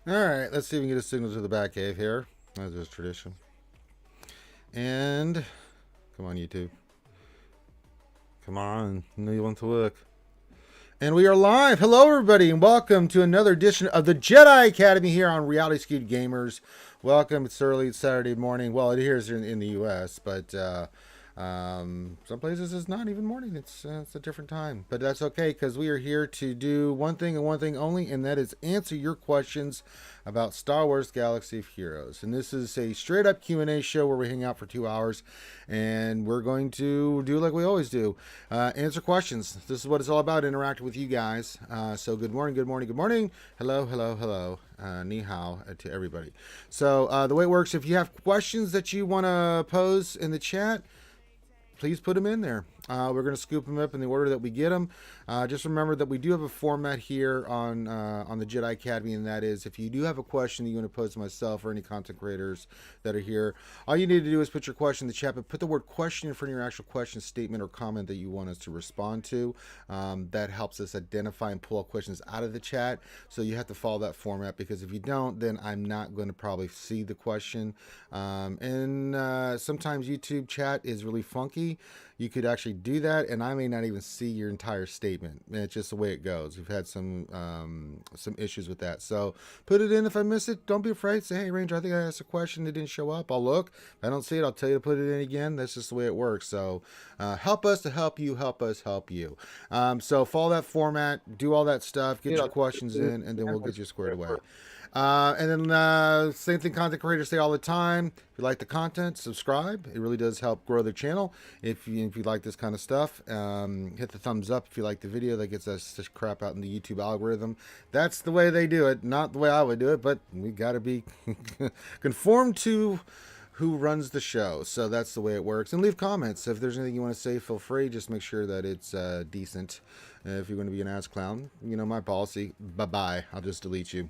All right, let's see if we can get a signal to the back cave here, as is tradition. And come on, YouTube. Come on, I know you want to look. And we are live. Hello, everybody, and welcome to another edition of the Jedi Academy here on Reality Skewed Gamers. Welcome. It's early. It's Saturday morning. Well, it is in the U.S., but some places it's not even morning. It's a different time, but that's okay because we are here to do one thing and one thing only, and that is answer your questions about Star Wars Galaxy of Heroes. And this is a straight up Q&A show where we hang out for 2 hours, and we're going to do like we always do, answer questions. This is what it's all about, interacting with you guys. So good morning, good morning, good morning. Hello, hello, hello. Ni hao to everybody. So the way it works, if you have questions that you want to pose in the chat, please put them in there. We're going to scoop them up in the order that we get them. Just remember that we do have a format here on the Jedi Academy, and that is if you do have a question that you want to pose to myself or any content creators that are here, all you need to do is put your question in the chat, but put the word question in front of your actual question statement or comment that you want us to respond to. That helps us identify and pull questions out of the chat. So you have to follow that format, because if you don't, then I'm not going to probably see the question. And sometimes YouTube chat is really funky. You could actually do that, and I may not even see your entire statement. It's just the way it goes. We've had some issues with that. So put it in. If I miss it, don't be afraid. Say, hey, Ranger, I think I asked a question that didn't show up. I'll look. If I don't see it, I'll tell you to put it in again. That's just the way it works. So help us to help you. Help us help you. So follow that format. Do all that stuff. Get your questions in, and then we'll get you squared away. And then same thing content creators say all the time. If you like the content, subscribe. It really does help grow the channel. If you like this kind of stuff, hit the thumbs up if you like the video. That gets us this crap out in the YouTube algorithm. That's the way they do it. Not the way I would do it, but we got to be conformed to who runs the show. So that's the way it works. And leave comments. If there's anything you want to say, feel free. Just make sure that it's decent. If you're going to be an ass clown, you know my policy. Bye-bye. I'll just delete you.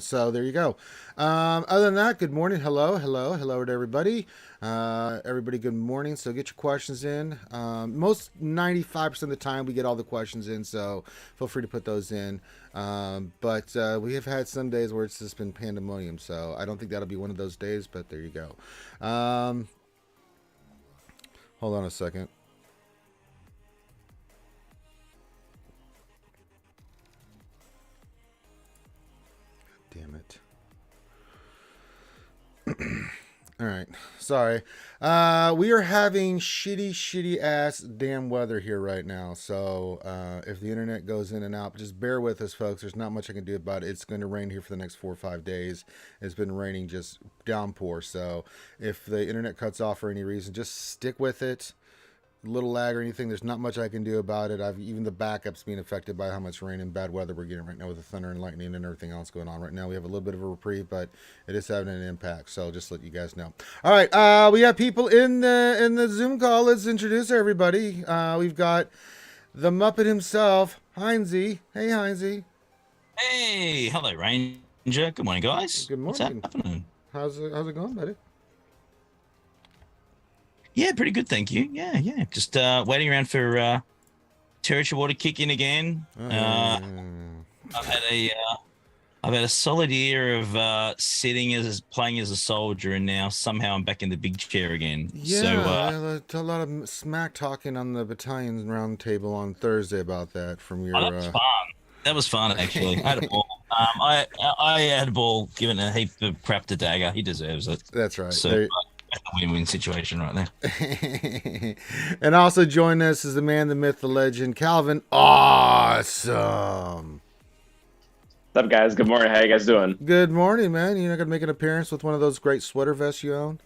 So there you go. Other than that, good morning. Hello, hello, hello to everybody. Everybody, good morning. So get your questions in. Most 95% of the time we get all the questions in, so feel free to put those in. But we have had some days where it's just been pandemonium, so I don't think that'll be one of those days, but there you go. Hold on a second. Damn it. All right. Sorry. We are having shitty ass damn weather here right now. So if the internet goes in and out, just bear with us, folks. There's not much I can do about it. It's going to rain here for the next 4 or 5 days. It's been raining just downpour. So if the internet cuts off for any reason, just stick with it. Little lag or anything, there's not much I can do about it. Even the backups being affected by how much rain and bad weather we're getting right now with the thunder and lightning and everything else going on right now. We have a little bit of a reprieve, but it is having an impact, so just let you guys know. All right, we have people in the Zoom call. Let's introduce everybody. We've got the Muppet himself, Heinzie. Hey, Heinzie. Hey, hello, Ranger. Good morning, guys. Good morning. What's happening? How's it going, buddy? Yeah, pretty good, thank you. Yeah. Just waiting around for territory water kick in again. I've had a solid year of playing as a soldier, and now somehow I'm back in the big chair again. Yeah, a lot of smack talking on the battalion round table on Thursday about that from your. That was fun. That was fun, actually. I had a ball. I had a ball given a heap of crap to Dagger. He deserves it. That's right. So. A win-win situation right there. And also join us is the man, the myth, the legend, Calvin. Awesome. What's up, guys? Good morning. How you guys doing? Good morning, man. You're not gonna make an appearance with one of those great sweater vests you own?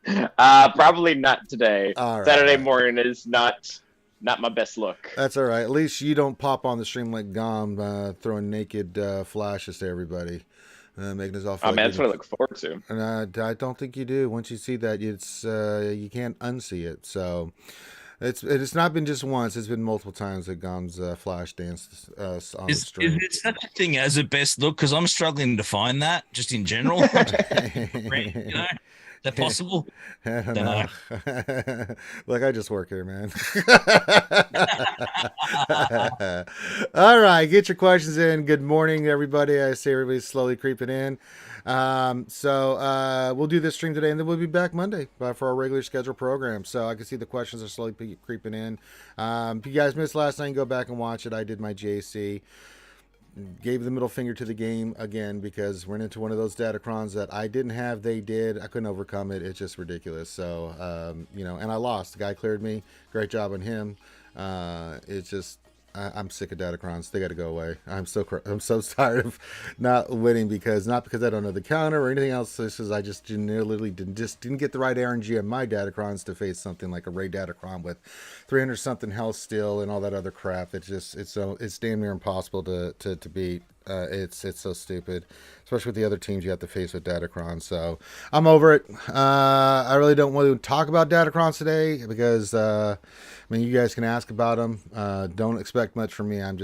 Probably not today. Right. Saturday morning is not my best look. That's all right. At least you don't pop on the stream like Gom, throwing naked flashes to everybody. Making us all feel man, that's what I look forward to. And I don't think you do. Once you see that, it's you can't unsee it. So it's not been just once. It's been multiple times that Gom's flash danced on the stream. Is it such a thing as a best look? Because I'm struggling to find that just in general. You know? that possible? I don't Don't know. Look, I just work here, man. All right, get your questions in. Good morning, everybody. I see everybody's slowly creeping in. We'll do this stream today, and then we'll be back Monday for our regular scheduled program. So I can see the questions are slowly creeping in. If you guys missed last night, go back and watch it. I did my JC. Gave the middle finger to the game again because we're into one of those datacrons that I didn't have, they did. I couldn't overcome it. It's just ridiculous. So, and I lost. The guy cleared me. Great job on him. It's just, I'm sick of datacrons. They got to go away. I'm so tired of not winning not because I don't know the counter or anything else. This is I just literally didn't get the right RNG on my datacrons to face something like a Ray datacron with 300 something health still and all that other crap. It's damn near impossible to beat. It's so stupid, especially with the other teams you have to face with datacrons. So I'm over it. I really don't want to talk about datacrons today because you guys can ask about them. Don't expect much from me. I'm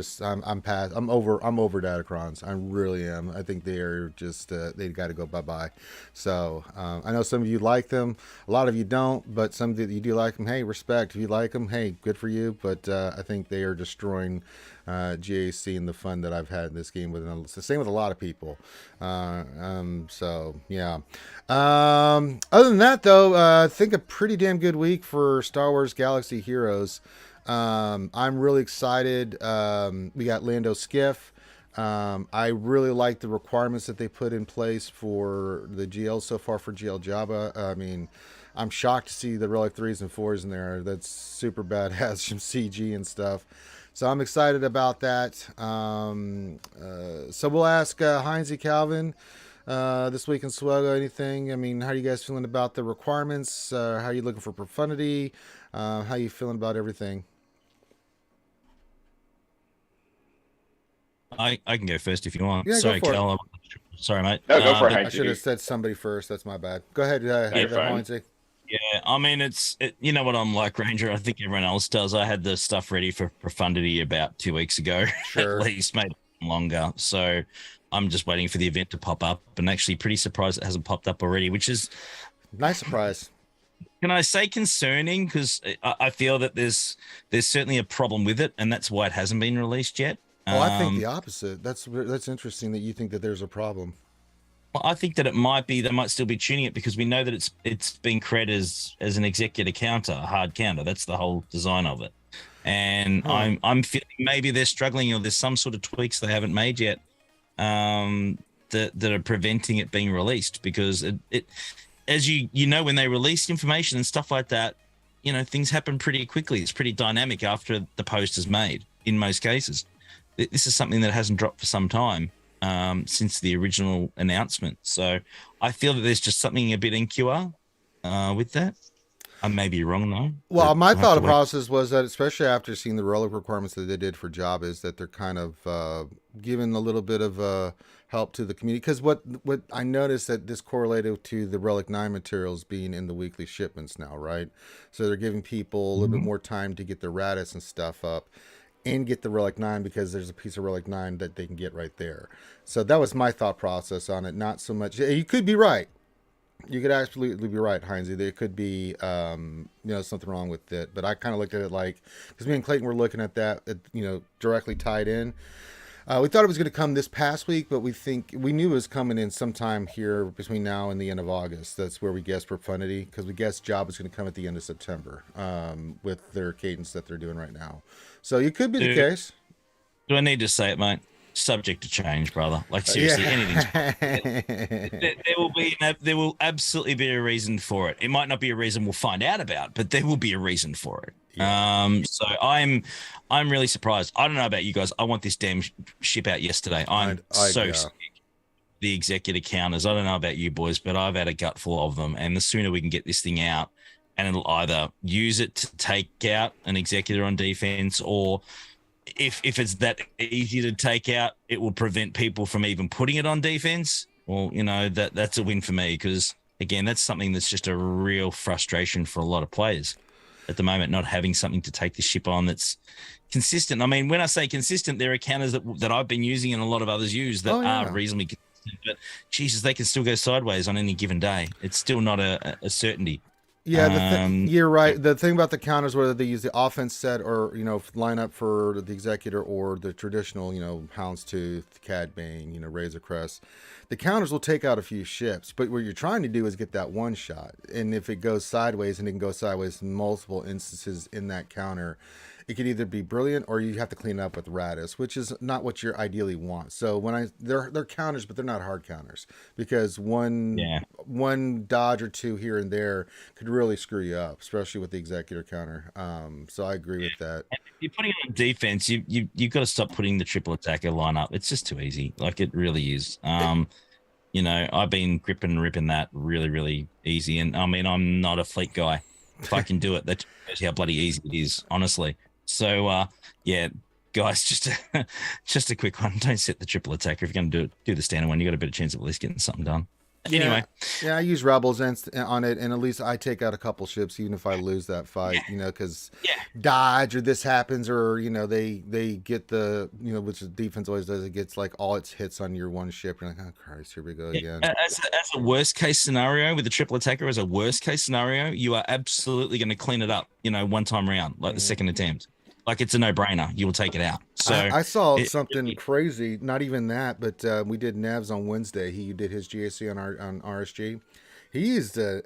past. I'm over datacrons. I really am. I think they are just they got to go bye. So I know some of you like them. A lot of you don't, but some that you do like them. Hey, respect. If you like them, hey, good for you. But I think they are destroying GAC and the fun that I've had in this game with them. It's the same with a lot of people. So yeah. Other than that, though, I think a pretty damn good week for Star Wars Galaxy Heroes. I'm really excited. We got Lando Skiff. I really like the requirements that they put in place for the GL so far for GL Jabba. I'm shocked to see the Relic 3s and 4s in there. That's super badass, some CG and stuff. So I'm excited about that. So we'll ask Heinze Calvin this week in SWGOH anything. How are you guys feeling about the requirements? How are you looking for Profanity? How are you feeling about everything? I can go first if you want. Yeah, sorry, go for Cal. Sorry, mate. No, go for it, I Heinze. should have said somebody first. That's my bad. Go ahead, Heinze. Yeah, you know what I'm like, Ranger. I think everyone else does. I had the stuff ready for Profundity about 2 weeks ago, Sure. at least, maybe longer. So I'm just waiting for the event to pop up, and actually pretty surprised it hasn't popped up already, which is nice surprise. Can I say concerning? Because I feel that there's certainly a problem with it, and that's why it hasn't been released yet. I think the opposite. That's interesting that you think that there's a problem. Well, I think that it might be, they might still be tuning it because we know that it's being created as an executor counter, a hard counter. That's the whole design of it. And I'm feeling maybe they're struggling or there's some sort of tweaks they haven't made yet that are preventing it being released because it as you know, when they release information and stuff like that, things happen pretty quickly. It's pretty dynamic after the post is made in most cases. This is something that hasn't dropped for some time. Since the original announcement. So I feel that there's just something a bit NQR with that. I may be wrong though. Well, my thought process was that, especially after seeing the relic requirements that they did for Jabba, is that they're kind of giving a little bit of help to the community. Because what I noticed that this correlated to the Relic 9 materials being in the weekly shipments now, right? So they're giving people a little bit more time to get their Radis and stuff up. And get the Relic 9 because there's a piece of Relic 9 that they can get right there. So that was my thought process on it. Not so much. You could be right. You could absolutely be right, Heinze. There could be, something wrong with it. But I kind of looked at it like, because me and Clayton were looking at that, directly tied in. We thought it was going to come this past week, but we knew it was coming in sometime here between now and the end of August. That's where we guessed Profanity, because we guessed Job was going to come at the end of September with their cadence that they're doing right now. So it could be the case. Do I need to say it, mate? Subject to change, brother. Like seriously, anything's there will absolutely be a reason for it. It might not be a reason we'll find out about, but there will be a reason for it. Yeah. So I'm really surprised. I don't know about you guys. I want this damn ship out yesterday. I'm sick. The executor counters. I don't know about you boys, but I've had a gutful of them. And the sooner we can get this thing out, and it'll either use it to take out an executor on defense, or if it's that easy to take out, it will prevent people from even putting it on defense. Well, that's a win for me because, again, that's something that's just a real frustration for a lot of players at the moment, not having something to take the ship on that's consistent. I mean, when I say consistent, there are counters that I've been using and a lot of others use that are reasonably consistent. but Jesus, they can still go sideways on any given day. It's still not a certainty. Yeah, you're right. The thing about the counters, whether they use the offense set or line up for the Executor or the traditional Houndstooth, Cadbane, Razor Crest, the counters will take out a few ships. But what you're trying to do is get that one shot, and if it goes sideways, and it can go sideways in multiple instances in that counter, it could either be brilliant or you have to clean it up with Radis, which is not what you ideally want. So they're counters, but they're not hard counters, because one dodge or two here and there could really screw you up, especially with the Executor counter. So I agree with that. And if you're putting on defense, you've got to stop putting the triple attacker line up. It's just too easy. Like, it really is. I've been gripping and ripping that really, really easy. And I mean, I'm not a fleet guy. If I can do it, that shows how bloody easy it is, honestly. So, guys, just a quick one. Don't set the triple attacker. If you're going to do the standard one, you got a better chance of at least getting something done. Anyway. Yeah, I use Rebels on it, and at least I take out a couple ships, even if I lose that fight, because dodge or this happens, or, they get the, which the defense always does, it gets like all its hits on your one ship. You're like, oh, Christ, here we go again. As a worst case scenario with the triple attacker, as a worst case scenario, you are absolutely going to clean it up, one time round, like the second attempt. Like, it's a no-brainer. You will take it out. So I saw something crazy. Not even that, but we did Nevs on Wednesday. He did his GAC on RSG. He used an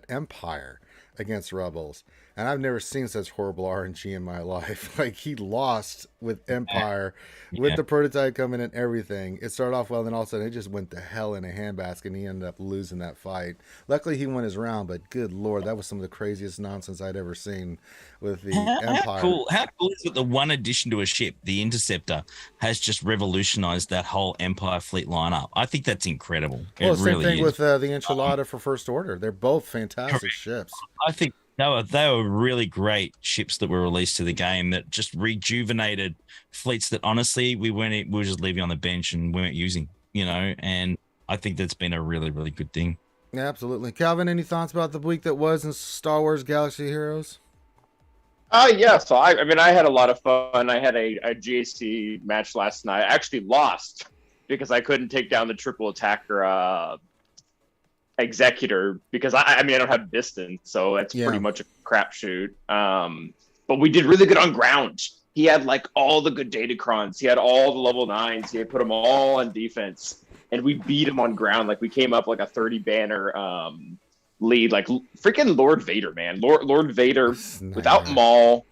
Empire against Rebels, and I've never seen such horrible RNG in my life. Like, he lost with Empire, with the prototype coming and everything. It started off well, then all of a sudden it just went to hell in a handbasket, and he ended up losing that fight. Luckily, he won his round, but good Lord, that was some of the craziest nonsense I'd ever seen with the Empire. How cool is it that one addition to a ship, the Interceptor, has just revolutionized that whole Empire fleet lineup? I think that's incredible. Well, it same really thing is. with the Enchilada for First Order. They're both fantastic ships. I think they were really great ships that were released to the game that just rejuvenated fleets that honestly we were just leaving on the bench and weren't using, and I think that's been a really, really good thing. Yeah, absolutely. Calvin, any thoughts about the week that was in Star Wars Galaxy Heroes? Yeah, so I had a lot of fun. I had a GAC match last night. I actually lost because I couldn't take down the triple attacker Executor, because I don't have distance, so that's pretty much a crapshoot. But we did really good on ground. He had like all the good Datacrons. He had all the level 9s. He had put them all on defense, and we beat him on ground. Like, we came up like a 30 banner lead. Like, freaking Lord Vader, man. Lord Vader without Maul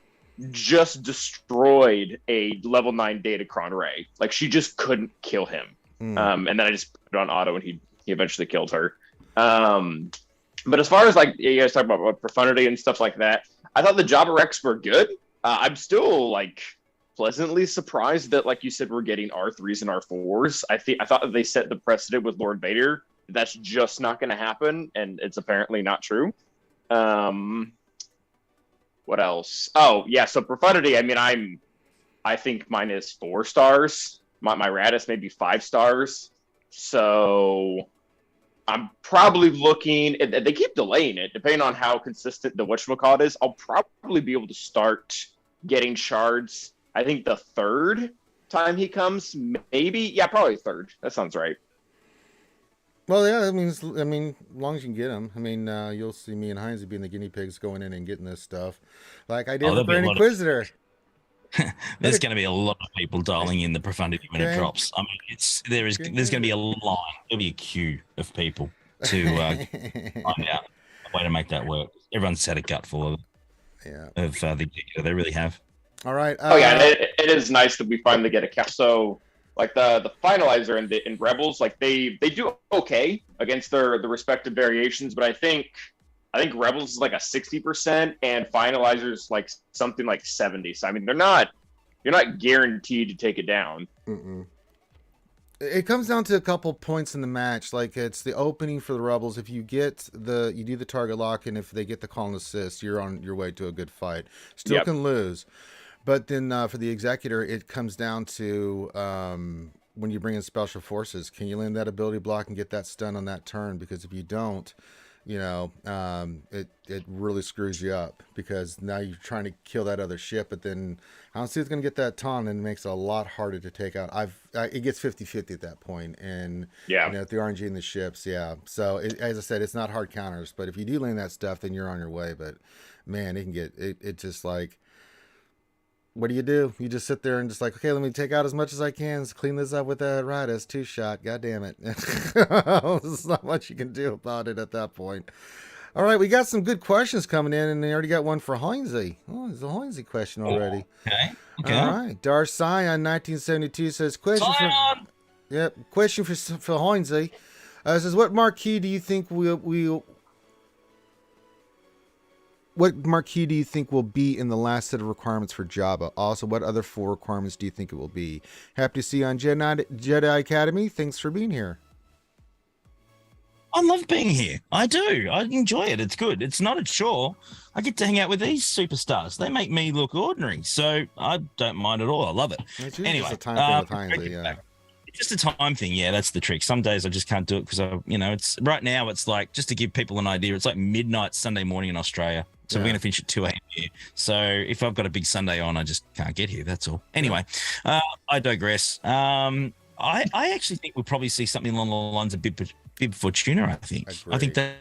just destroyed a level 9 Datacron Ray. Like, she just couldn't kill him. And then I just put it on auto, and he eventually killed her. But as far as like you guys talk about Profanity and stuff like that, I thought the Jabba Rex were good. I'm still like pleasantly surprised that, like you said, we're getting R3s and R4s. I thought that they set the precedent with Lord Vader. That's just not going to happen, and it's apparently not true. What else? Oh yeah, so Profanity. I think mine is 4 stars. My Radis maybe 5 stars. So I'm probably looking, they keep delaying it, depending on how consistent the whatchamacallit is. I'll probably be able to start getting shards, I think the 3rd time he comes, maybe. Yeah, probably 3rd. That sounds right. Well, yeah, as long as you can get them. You'll see me and Heinz being the guinea pigs going in and getting this stuff. Like I did with Grand Inquisitor. There's going to be a lot of people dialing in the Profanity when it drops. There's going to be a line. There'll be a queue of people to find out a way to make that work. Everyone's had a gutful of the Executor. They really have. All right. It is nice that we finally get a cap. So, like the finalizer in Rebels, like they do okay against their respective variations, but I think Rebels is like a 60% and finalizers like something like 70. So you're not guaranteed to take it down. It comes down to a couple points in the match. Like, it's the opening for the Rebels. If you do the target lock, and if they get the call and assist, you're on your way to a good fight. Still can lose. But then for the Executor, it comes down to when you bring in special forces, can you land that ability block and get that stun on that turn? Because if you don't, it really screws you up because now you're trying to kill that other ship, but then I don't see it's going to get that ton, and it makes it a lot harder to take out. It gets 50-50 at that point, and Yeah. with the RNG and the ships, yeah. So as I said, it's not hard counters, but if you do land that stuff, then you're on your way. But man, it can get it just like. What do? You just sit there and just like, okay, let me take out as much as I can. Let's clean this up with that Ridus 2-shot. God damn it. There's not much you can do about it at that point. All right, we got some good questions coming in, and they already got one for Hoinsey. Oh, there's a Hoinsey question already. Okay. All right. Dar Scion 1972 says, question for Hoinsey. Says, what marquee do you think What marquee do you think will be in the last set of requirements for Jabba? Also, what other 4 requirements do you think it will be? Happy to see you on Jedi Academy. Thanks for being here. I love being here. I do. I enjoy it. It's good. It's not a chore. I get to hang out with these superstars. They make me look ordinary, so I don't mind at all. I love it. It's anyway, just a time thing with Heinze, yeah. It's just a time thing. Yeah, that's the trick. Some days I just can't do it because it's right now. It's like, just to give people an idea, it's like midnight Sunday morning in Australia. So we're going to finish at 2 a.m. here. So if I've got a big Sunday on, I just can't get here. That's all. Anyway, I digress. I actually think we'll probably see something along the lines of Bib Fortuna, I think. I think that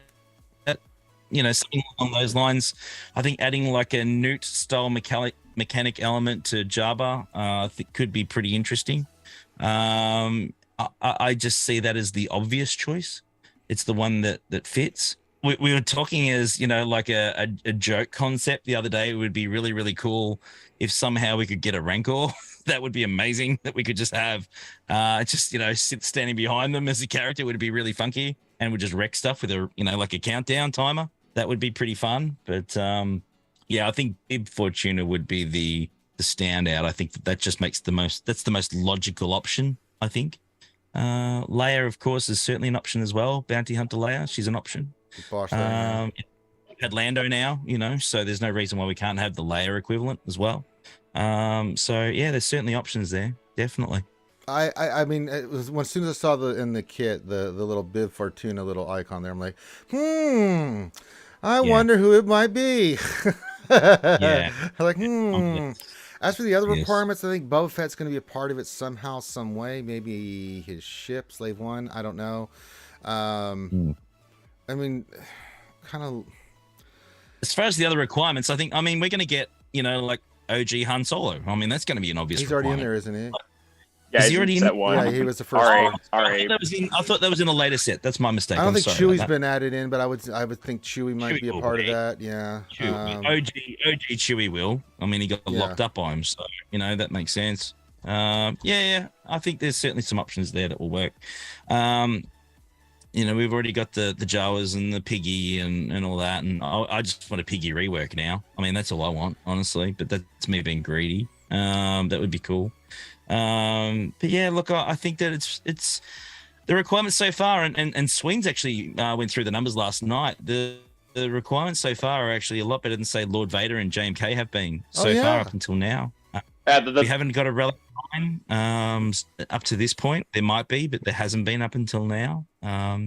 something along those lines. I think adding like a Newt-style mechanic element to Jabba, I think could be pretty interesting. I just see that as the obvious choice. It's the one that fits. We were talking as, like a joke concept the other day. It would be really, really cool if somehow we could get a Rancor. That would be amazing, that we could just have sit standing behind them as a character. Would be really funky, and would just wreck stuff with a, like a countdown timer. That would be pretty fun. But I think Bib Fortuna would be the standout. I think that just makes that's the most logical option, I think. Leia, of course, is certainly an option as well. Bounty Hunter Leia, she's an option. Had Lando now, so there's no reason why we can't have the Leia equivalent as well. There's certainly options there, definitely. I mean, as soon as I saw in the kit the little Bib Fortuna little icon there, I'm like, I wonder who it might be. I'm like, As for the other requirements, I think Boba Fett's going to be a part of it somehow, some way. Maybe his ship, Slave One. I don't know. I mean, kind of. As far as the other requirements, we're going to get, like OG Han Solo. I mean, that's going to be an obvious He's already in requirement. there, isn't he? Yeah, is he already in set one? Yeah, he was the first. I thought that was in a later set. That's my mistake. I don't think Chewie's been added in, but I would think Chewie might be a part of that. Yeah. OG Chewie will. I mean, he got locked up by him, so that makes sense. I think there's certainly some options there that will work. We've already got the Jawas and the Piggy and all that, and I just want a Piggy rework now. I mean, that's all I want, honestly, but that's me being greedy. That would be cool. But yeah, look, I think that it's the requirements so far, and Swings actually went through the numbers last night. The requirements so far are actually a lot better than, say, Lord Vader and JMK have been far up until now. We haven't got a relic line up to this point. There might be, but there hasn't been up until now.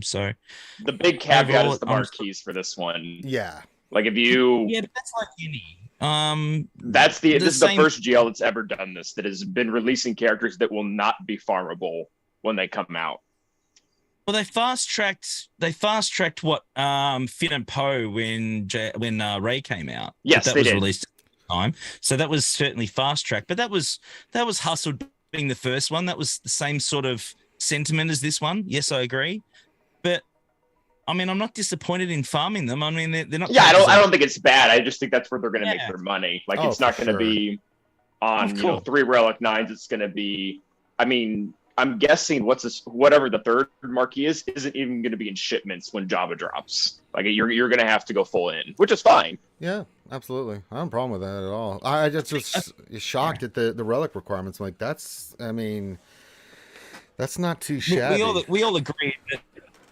So the big caveat is the marquees for this one. Yeah. Like if you but that's like any. This is the first GL that's ever done this, that has been releasing characters that will not be farmable when they come out. Well, they fast tracked what Finn and Poe when Rey came out. Yes, that they was did. Released at the time. So that was certainly fast tracked, but that was hustled being the first one. That was the same sort of sentiment as this one. Yes, I agree. But I mean, I'm not disappointed in farming them. I mean, they're not. Yeah, I don't think it's bad. I just think that's where they're going to make their money. Like, it's not going to be on 3 Relic 9s. It's going to be. I mean, I'm guessing whatever the third marquee isn't even going to be in shipments when Jabba drops. Like, you're going to have to go full in, which is fine. Yeah, absolutely. I don't have a problem with that at all. I just was shocked at the relic requirements. I'm like, that's not too shabby. We all agree that.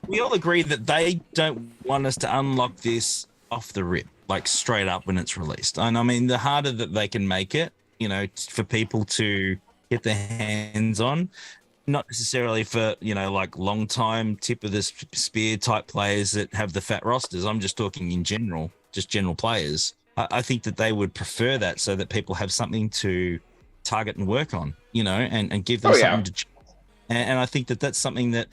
We all agree that they don't want us to unlock this off the rip, like straight up when it's released. And I mean, the harder that they can make it, for people to get their hands on, not necessarily for, like long time tip of the spear type players that have the fat rosters. I'm just talking in general, just general players. I think that they would prefer that so that people have something to target and work on, and give them Oh yeah. something to. And I think that that's something that,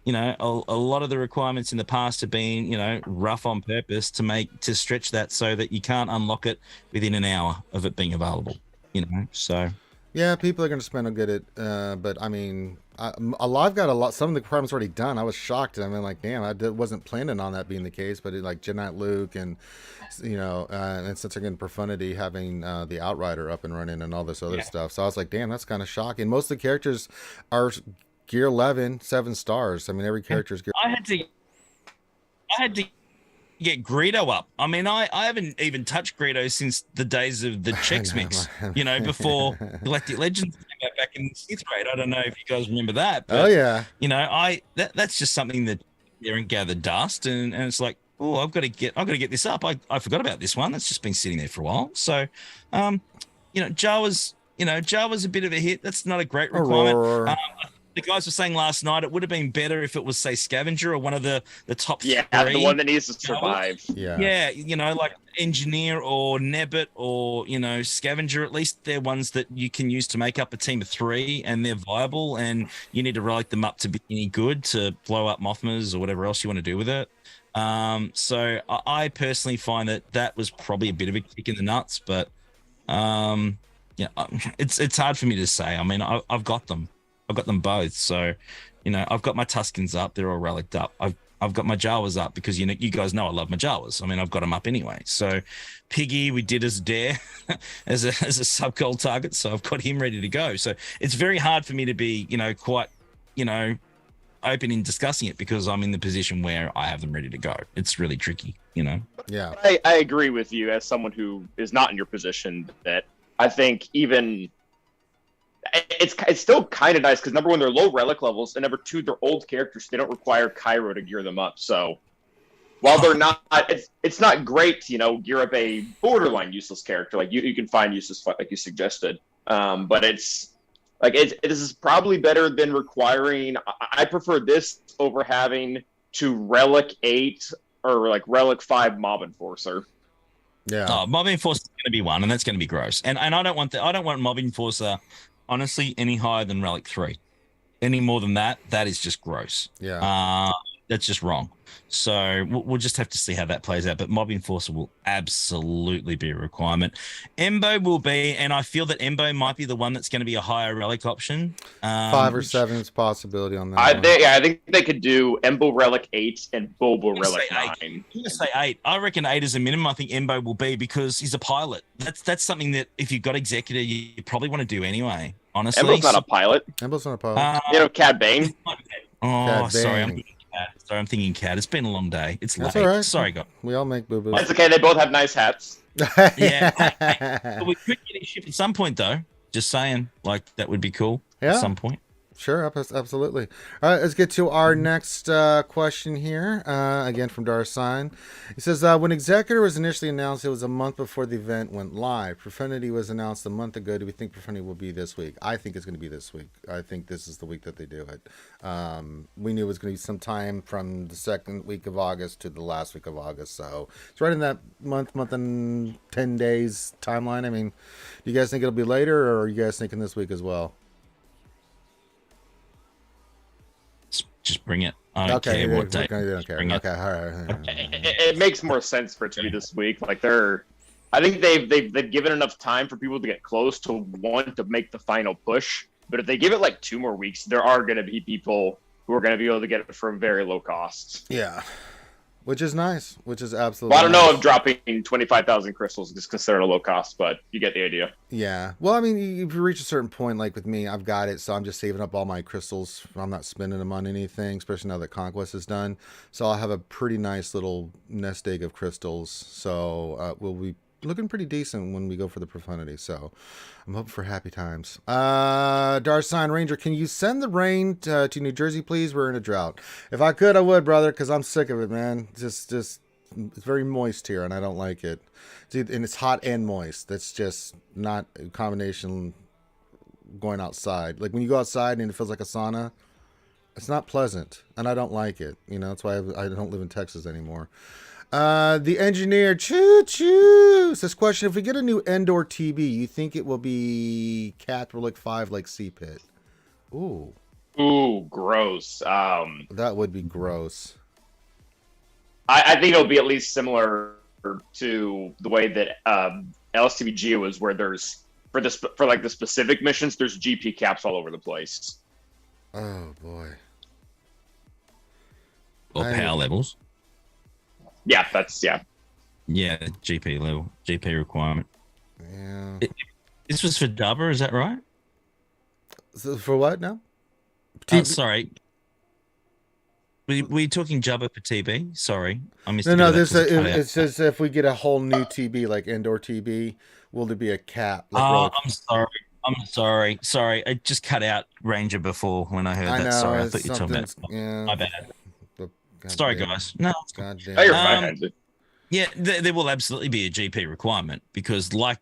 a lot of the requirements in the past have been, rough on purpose to stretch that so that you can't unlock it within an hour of it being available, so. Yeah, people are going to spend to get it, but I mean, I've got a lot. Some of the requirements already done. I was shocked. I mean, like, damn, wasn't planning on that being the case. But like Jedi Luke, and and since they're getting Profanity, having the Outrider up and running, and all this other stuff. So I was like, damn, that's kind of shocking. Most of the characters are Gear 11, 7 stars. I mean, every character is Gear. I had to get Greedo up. I mean, I haven't even touched Greedo since the days of the Chex Mix, before Galactic Legends came out back in the 6th grade. I don't know if you guys remember that. But, oh yeah. That's just something that there and gathered dust, and it's like, oh, I've got to get this up. I forgot about this one. That's just been sitting there for a while. So, Jawa's a bit of a hit. That's not a great requirement. The guys were saying last night it would have been better if it was, say, Scavenger or one of the top three. Yeah, the one that needs to survive. Yeah, like Engineer or Nebbit or, Scavenger. At least they're ones that you can use to make up a team of 3, and they're viable, and you need to relic them up to be any good to blow up Mothmas or whatever else you want to do with it. So I personally find that was probably a bit of a kick in the nuts, but it's hard for me to say. I mean, I've got them. I've got them both. So, I've got my Tuskens up. They're all relicked up. I've got my Jawas up because, you guys know I love my Jawas. I mean, I've got them up anyway. So Piggy, we did as dare as a sub-goal target. So I've got him ready to go. So it's very hard for me to be, quite, open in discussing it because I'm in the position where I have them ready to go. It's really tricky, Yeah. I agree with you as someone who is not in your position that I think even it's still kind of nice because number 1, they're low relic levels, and number 2, they're old characters. So they don't require Cairo to gear them up. So while they're not, it's not great to gear up a borderline useless character. Like you can find useless like you suggested, but it's like this is probably better than requiring. I prefer this over having to relic 8 or like relic 5 Mob Enforcer. Yeah, Mob Enforcer is going to be one, and that's going to be gross. And I don't want I don't want Mob Enforcer. Honestly, any higher than Relic 3. Any more than that is just gross. Yeah. That's just wrong. So we'll just have to see how that plays out. But Mob Enforcer will absolutely be a requirement. Embo will be, and I feel that Embo might be the one that's going to be a higher relic option. 5 or 7 is a possibility on that. I think they could do Embo Relic 8 and Bobo Relic 9. I'm going to say 8. I reckon 8 is a minimum. I think Embo will be because he's a pilot. That's something that if you've got Executor, you probably want to do anyway. Honestly, Embo's not a pilot. Embo's not a pilot. Cad Bane. Cad sorry, Bane. I'm thinking Cad. It's been a long day. It's late. That's all right. Sorry, guys. We all make boo-boos. That's okay. They both have nice hats. Yeah. But we could get a ship at some point, though. Just saying, like that would be cool at some point. Sure, absolutely. All right, let's get to our next question here. Again, from Darsign. He says, when Executor was initially announced, it was a month before the event went live. Profanity was announced a month ago. Do we think Profanity will be this week? I think it's going to be this week. I think this is the week that they do it. We knew it was going to be sometime from the 2nd week of August to the last week of August. So it's right in that month and 10 days timeline. I mean, do you guys think it'll be later, or are you guys thinking this week as well? Just bring it. I don't care what day. Okay, all right. It makes more sense for it to be this week. Like I think they've given enough time for people to get close to want to make the final push. But if they give it like 2 more weeks, there are going to be people who are going to be able to get it from very low costs. Yeah, which is nice. Which is absolutely. Well, I don't know if dropping 25,000 crystals is considered a low cost, but you get the idea. Yeah. Well, I mean, if you reach a certain point, like with me, I've got it, so I'm just saving up all my crystals. I'm not spending them on anything, especially now that Conquest is done. So I'll have a pretty nice little nest egg of crystals. So we'll be looking pretty decent when we go for the Profanity. So I'm hoping for happy times. Darsign Ranger, can you send the rain to New Jersey, please? We're in a drought. If I could, I would, brother, because I'm sick of it, man. Just it's very moist here, and I don't like it. And it's hot and moist. That's just not a combination going outside. Like when you go outside and it feels like a sauna, it's not pleasant, and I don't like it. That's why I don't live in Texas anymore. The engineer, choo choo, says, question, if we get a new Endor TB, you think it will be Cat Relic 5 like C-Pit? Ooh. Ooh, gross. That would be gross. I think it'll be at least similar to the way that LSTB Geo is, where there's for the specific missions, there's GP caps all over the place. Oh boy. Or power levels. Yeah, Yeah, GP level, GP requirement. Yeah. This was for Dubber, is that right? So for what now? Sorry. Were you talking Jubber for TB? Sorry, I missed. No. It says if we get a whole new TB like Endor TB, will there be a cap? Like I'm sorry. I just cut out Ranger before when I heard that. Know, sorry, I thought you were talking about. Yeah. My bad. Sorry, guys. No. God damn. Oh, you're fine. Yeah, there will absolutely be a GP requirement because, like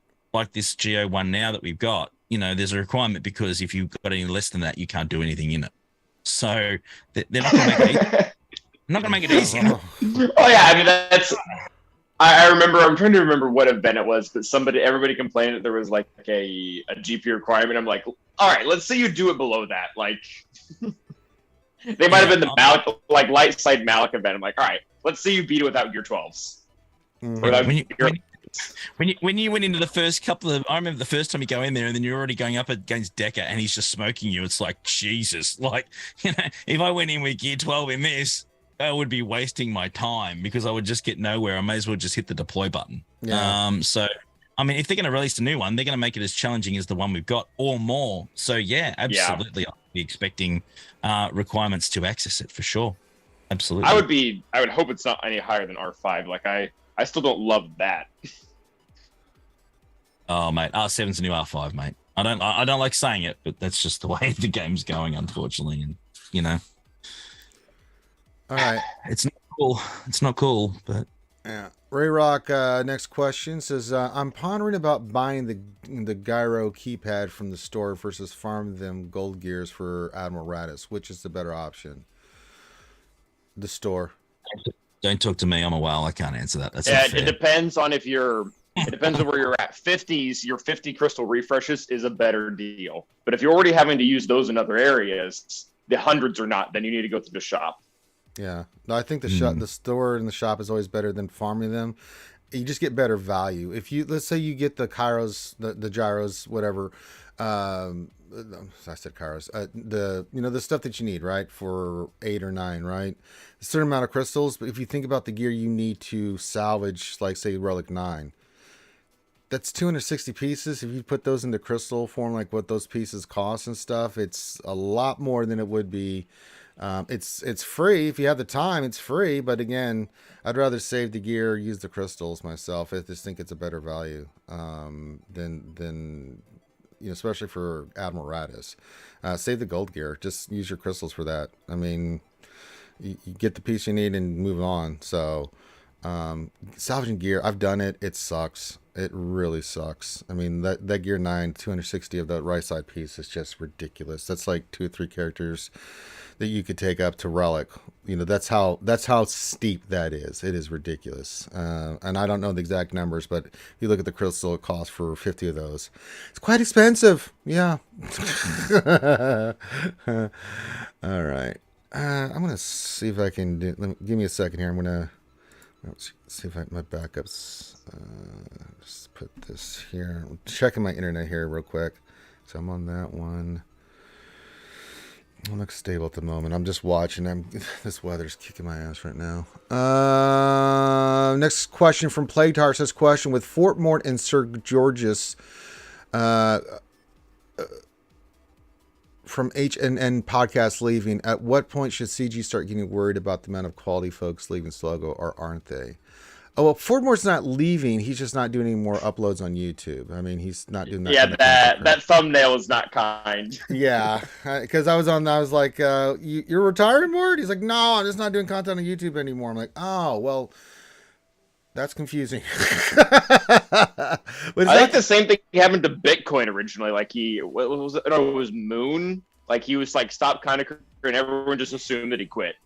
this GO1 now that we've got, there's a requirement because if you've got any less than that, you can't do anything in it. So they're not going to make it easy. Not going to make it easy. Oh yeah, I mean that's. I remember. I'm trying to remember what event it was, but everybody complained that there was like a GP requirement. I'm like, all right, let's say you do it below that. Like, they might have been the Malik, like light side Malik event. I'm like, all right, let's say you beat it without gear 12s. When you went into the first couple of, I remember the first time you go in there and then you're already going up against Decker and he's just smoking you. It's like, Jesus, like, if I went in with gear 12 in this, I would be wasting my time because I would just get nowhere. I may as well just hit the deploy button. Yeah. So, I mean, if they're going to release a new one, they're going to make it as challenging as the one we've got or more. So yeah, absolutely. I'll be expecting requirements to access it for sure. Absolutely. I would hope it's not any higher than R5. Like I still don't love that. Oh mate, R7's the new R5, mate. I don't like saying it, but that's just the way the game's going, unfortunately. And all right, it's not cool. It's not cool, but yeah. Ray Rock, next question says, I'm pondering about buying the gyro keypad from the store versus farming them gold gears for Admiral Radis. Which is the better option? The store. Don't talk to me. I'm a whale. I can't answer that. That's it depends on if you're. It depends on where you're at. 50s, your 50 crystal refreshes is a better deal. But if you're already having to use those in other areas, the hundreds are not. Then you need to go to the shop. Yeah, no, I think the store and the shop is always better than farming them. You just get better value. If let's say you get the gyros, the gyros, whatever. I said gyros. The stuff that you need, right, for 8 or 9, right? A certain amount of crystals. But if you think about the gear you need to salvage, like say Relic 9, that's 260 pieces. If you put those into crystal form, like what those pieces cost and stuff, it's a lot more than it would be. It's free if you have the time. It's free, but again, I'd rather save the gear, use the crystals myself. I just think it's a better value than especially for Admiral Radis. Save the gold gear. Just use your crystals for that. I mean, you get the piece you need and move on. So salvaging gear, I've done it. It sucks. It really sucks. I mean, that gear 9, 260 of that right side piece is just ridiculous. That's like 2 or 3 characters that you could take up to Relic. That's how steep that is. It is ridiculous. And I don't know the exact numbers, but if you look at the crystal it costs for 50 of those, it's quite expensive. Yeah. All right. I'm going to see if I can give me a second here. I'm going to see if my backups, just put this here. I'm checking my internet here real quick. So I'm on that one. It looks stable at the moment. I'm just watching. This weather's kicking my ass right now. Next question from Playtar says, question, with Fort Mort and Sir Georges from HNN podcast leaving, at what point should CG start getting worried about the amount of quality folks leaving SWGOH, or aren't they? Oh, well, Fort Mort's not leaving. He's just not doing any more uploads on YouTube. I mean, he's not doing that. Yeah, that thumbnail is not kind. Yeah, because I was like, you're retiring, Mort? He's like, no, I'm just not doing content on YouTube anymore. I'm like, oh, well, That's confusing. I think the same thing happened to Bitcoin originally. Like what was it? No, it was Moon. Like he was like stop content and everyone just assumed that he quit.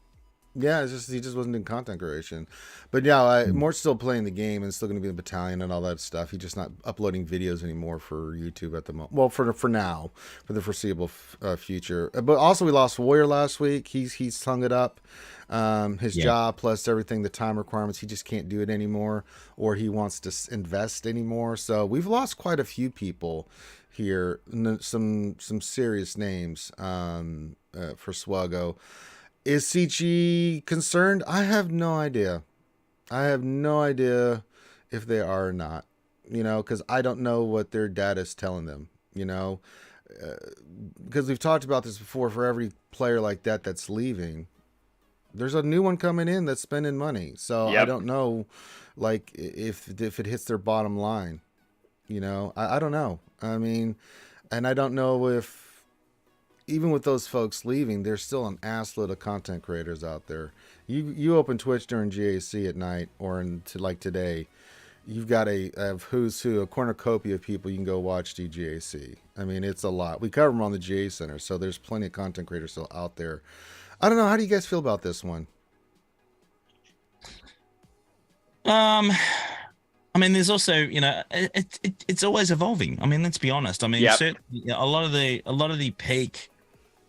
Yeah, it's just he just wasn't in content creation. But yeah, Mort's still playing the game and still going to be in the battalion and all that stuff. He's just not uploading videos anymore for YouTube at the moment. Well, for now, for the foreseeable future. But also, we lost Warrior last week. He's hung it up. His job plus everything, the time requirements, he just can't do it anymore, or he wants to invest anymore. So we've lost quite a few people here. Some serious names for SWGOH. Is CG concerned? I have no idea. I have no idea if they are or not, because I don't know what their data is telling them, because we've talked about this before. For every player like that that's leaving, there's a new one coming in that's spending money. So I don't know, like, if it hits their bottom line, I don't know. I mean, and I don't know if, even with those folks leaving, there's still an assload of content creators out there. You open Twitch during GAC at night or like today, you've got a who's who, a cornucopia of people you can go watch do GAC. I mean, it's a lot. We cover them on the GA Center, so there's plenty of content creators still out there. I don't know. How do you guys feel about this one? I mean, there's also, it's always evolving. I mean, let's be honest. I mean, certainly a lot of the peak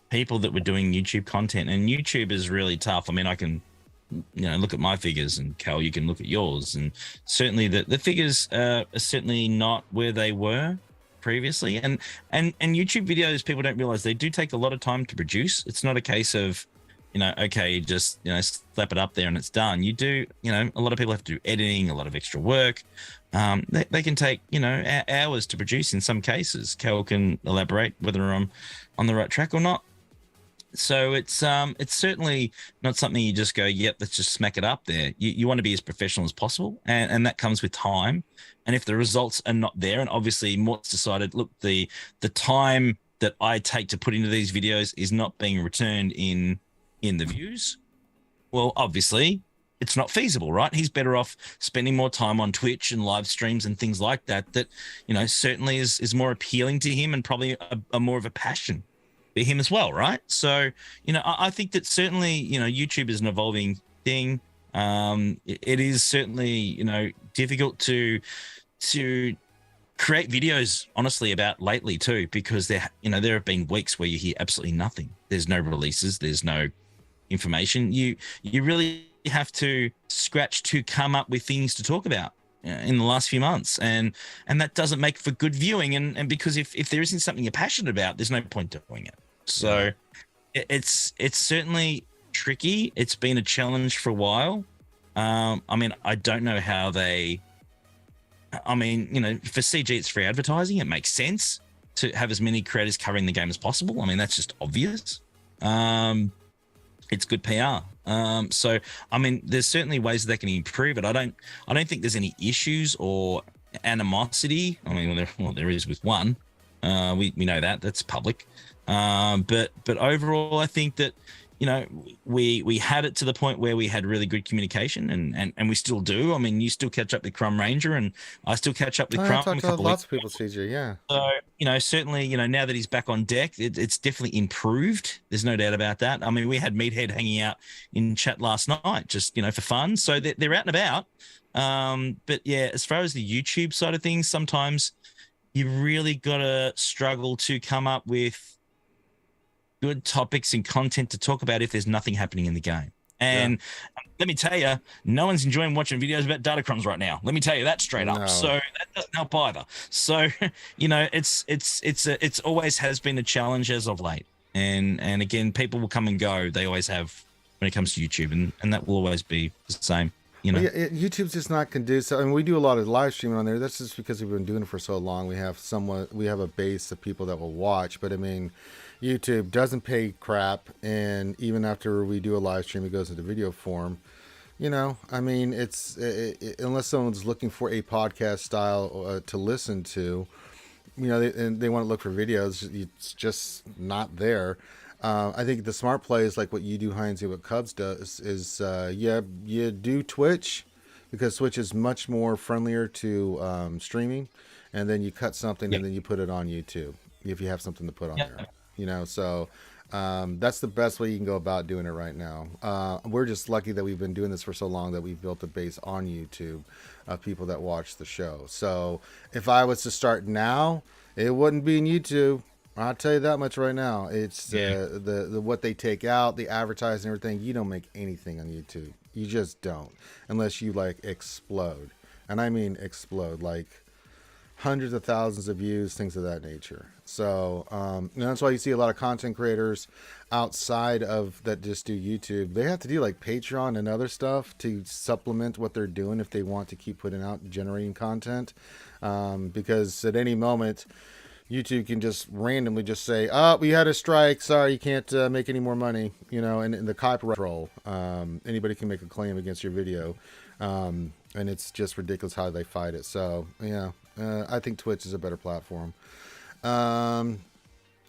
people that were doing YouTube content, and YouTube is really tough. I mean, I can, look at my figures, and Cal, you can look at yours, and certainly the figures are certainly not where they were previously. And YouTube videos, people don't realize they do take a lot of time to produce. It's not a case of, okay, you just, slap it up there and it's done. You do, a lot of people have to do editing, a lot of extra work. They can take, hours to produce in some cases. Cal can elaborate whether I'm on the right track or not. So it's certainly not something you just go, yep, let's just smack it up there. You want to be as professional as possible, and that comes with time. And if the results are not there, and obviously Mort's decided, look, the time that I take to put into these videos is not being returned in the views, well, obviously it's not feasible, right? He's better off spending more time on Twitch and live streams and things like that certainly is more appealing to him, and probably a more of a passion for him as well, right? So, I think that certainly, YouTube is an evolving thing. It is certainly, difficult to create videos, honestly, about lately too, because there have been weeks where you hear absolutely nothing. There's no releases, there's no information. You really have to scratch to come up with things to talk about in the last few months, and that doesn't make for good viewing, and because if there isn't something you're passionate about, there's no point doing it. So it's certainly tricky. It's been a challenge for a while. I mean, I don't know how for CG, it's free advertising. It makes sense to have as many creators covering the game as possible. I mean, that's just obvious. It's good PR. So, I mean, there's certainly ways that they can improve it. I don't think there's any issues or animosity. I mean, there is with one. We know that's public. But overall, I think that, we had it to the point where we had really good communication, and we still do. I mean, you still catch up with Crumb Ranger, and I still catch up with Crumb. I talked to lots of people, CG, yeah. So, certainly, now that he's back on deck, it's definitely improved. There's no doubt about that. I mean, we had Meathead hanging out in chat last night, just, for fun. So they're out and about. But yeah, as far as the YouTube side of things, sometimes you really got to struggle to come up with good topics and content to talk about if there's nothing happening in the game. And let me tell you, no one's enjoying watching videos about Datacrons right now. Let me tell you that straight up. So that doesn't help either. So, it's always has been a challenge as of late. And again, people will come and go. They always have when it comes to YouTube, and that will always be the same. YouTube's just not conducive. I mean, we do a lot of live streaming on there. That's just because we've been doing it for so long. We have a base of people that will watch. But I mean, YouTube doesn't pay crap, and even after we do a live stream, it goes into video form. I mean, it's unless someone's looking for a podcast style to listen to, they want to look for videos. It's just not there. I think the smart play is like what you do, Heinz, and what Cubs does is, you do Twitch, because Twitch is much more friendlier to streaming, and then you cut something Yep. and then you put it on YouTube if you have something to put on Yep. there. You know, so that's the best way you can go about doing it right now. We're just lucky that we've been doing this for so long that we've built a base on YouTube of people that watch the show. So if I was to start now, it wouldn't be in YouTube. I'll tell you that much right now. It's the what they take out, the advertising, everything. You don't make anything on YouTube. You just don't, unless you like explode, and I mean explode, like hundreds of thousands of views, things of that nature. So and that's why you see a lot of content creators outside of that just do YouTube. They have to do like Patreon and other stuff to supplement what they're doing if they want to keep putting out generating content, because at any moment YouTube can just randomly just say, "Oh, we had a strike. Sorry, you can't make any more money." You know, and the copyright control. Anybody can make a claim against your video, and it's just ridiculous how they fight it. So yeah, I think Twitch is a better platform.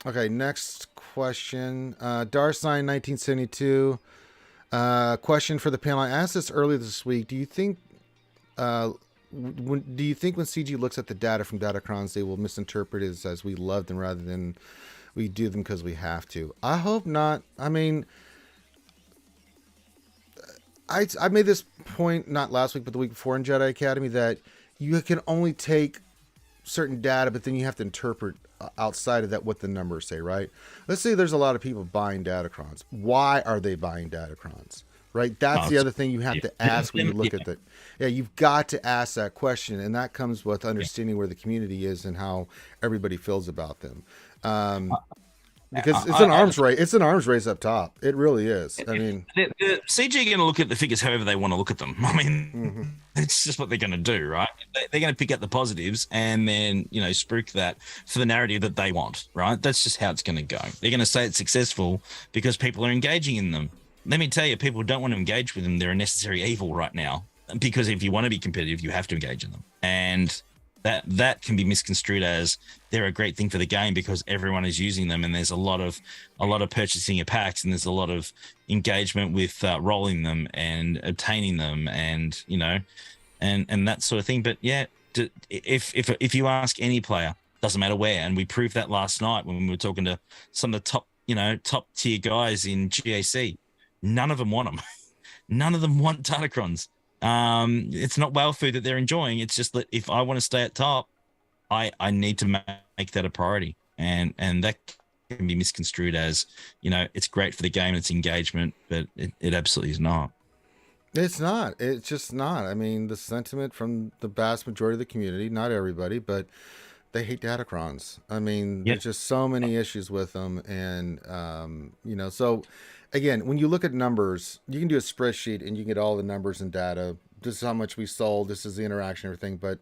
Okay, next question. Darsign 1972. Question for the panel. I asked this earlier this week. Do you think when CG looks at the data from Datacrons, they will misinterpret it as we love them rather than we do them because we have to? I hope not. I mean, I made this point not last week but the week before in Jedi Academy that you can only take certain data, but then you have to interpret outside of that what the numbers say, right? Let's say there's a lot of people buying Datacrons. Why are they buying Datacrons? Right? That's the other thing you have to ask when you look at that. Yeah, you've got to ask that question, and that comes with understanding where the community is and how everybody feels about them. Because it's an arms race. It's an arms race up top. It really is. I mean, the CG are going to look at the figures however they want to look at them. I mean, it's just what they're going to do, right? They're going to pick out the positives and then, you know, spruik that for the narrative that they want, right? That's just how it's going to go. They're going to say it's successful because people are engaging in them. Let me tell you, people don't want to engage with them. They're a necessary evil right now, because if you want to be competitive, you have to engage in them. And that can be misconstrued as they're a great thing for the game because everyone is using them, and there's a lot of purchasing of packs, and there's a lot of engagement with rolling them and obtaining them, and you know, and that sort of thing. But yeah, if you ask any player, doesn't matter where, and we proved that last night when we were talking to some of the top tier guys in GAC, none of them want them. None of them want Datacrons. It's not whale food that they're enjoying. It's just that if I want to stay at top, I need to make that a priority, and that can be misconstrued as, you know, it's great for the game and its engagement, but it absolutely is not. it's not. It's just not. I mean, the sentiment from the vast majority of the community, not everybody, but they hate Datacrons. I mean, there's just so many issues with them, and you know, so. Again, when you look at numbers, you can do a spreadsheet and you can get all the numbers and data. This is how much we sold. This is the interaction, everything. But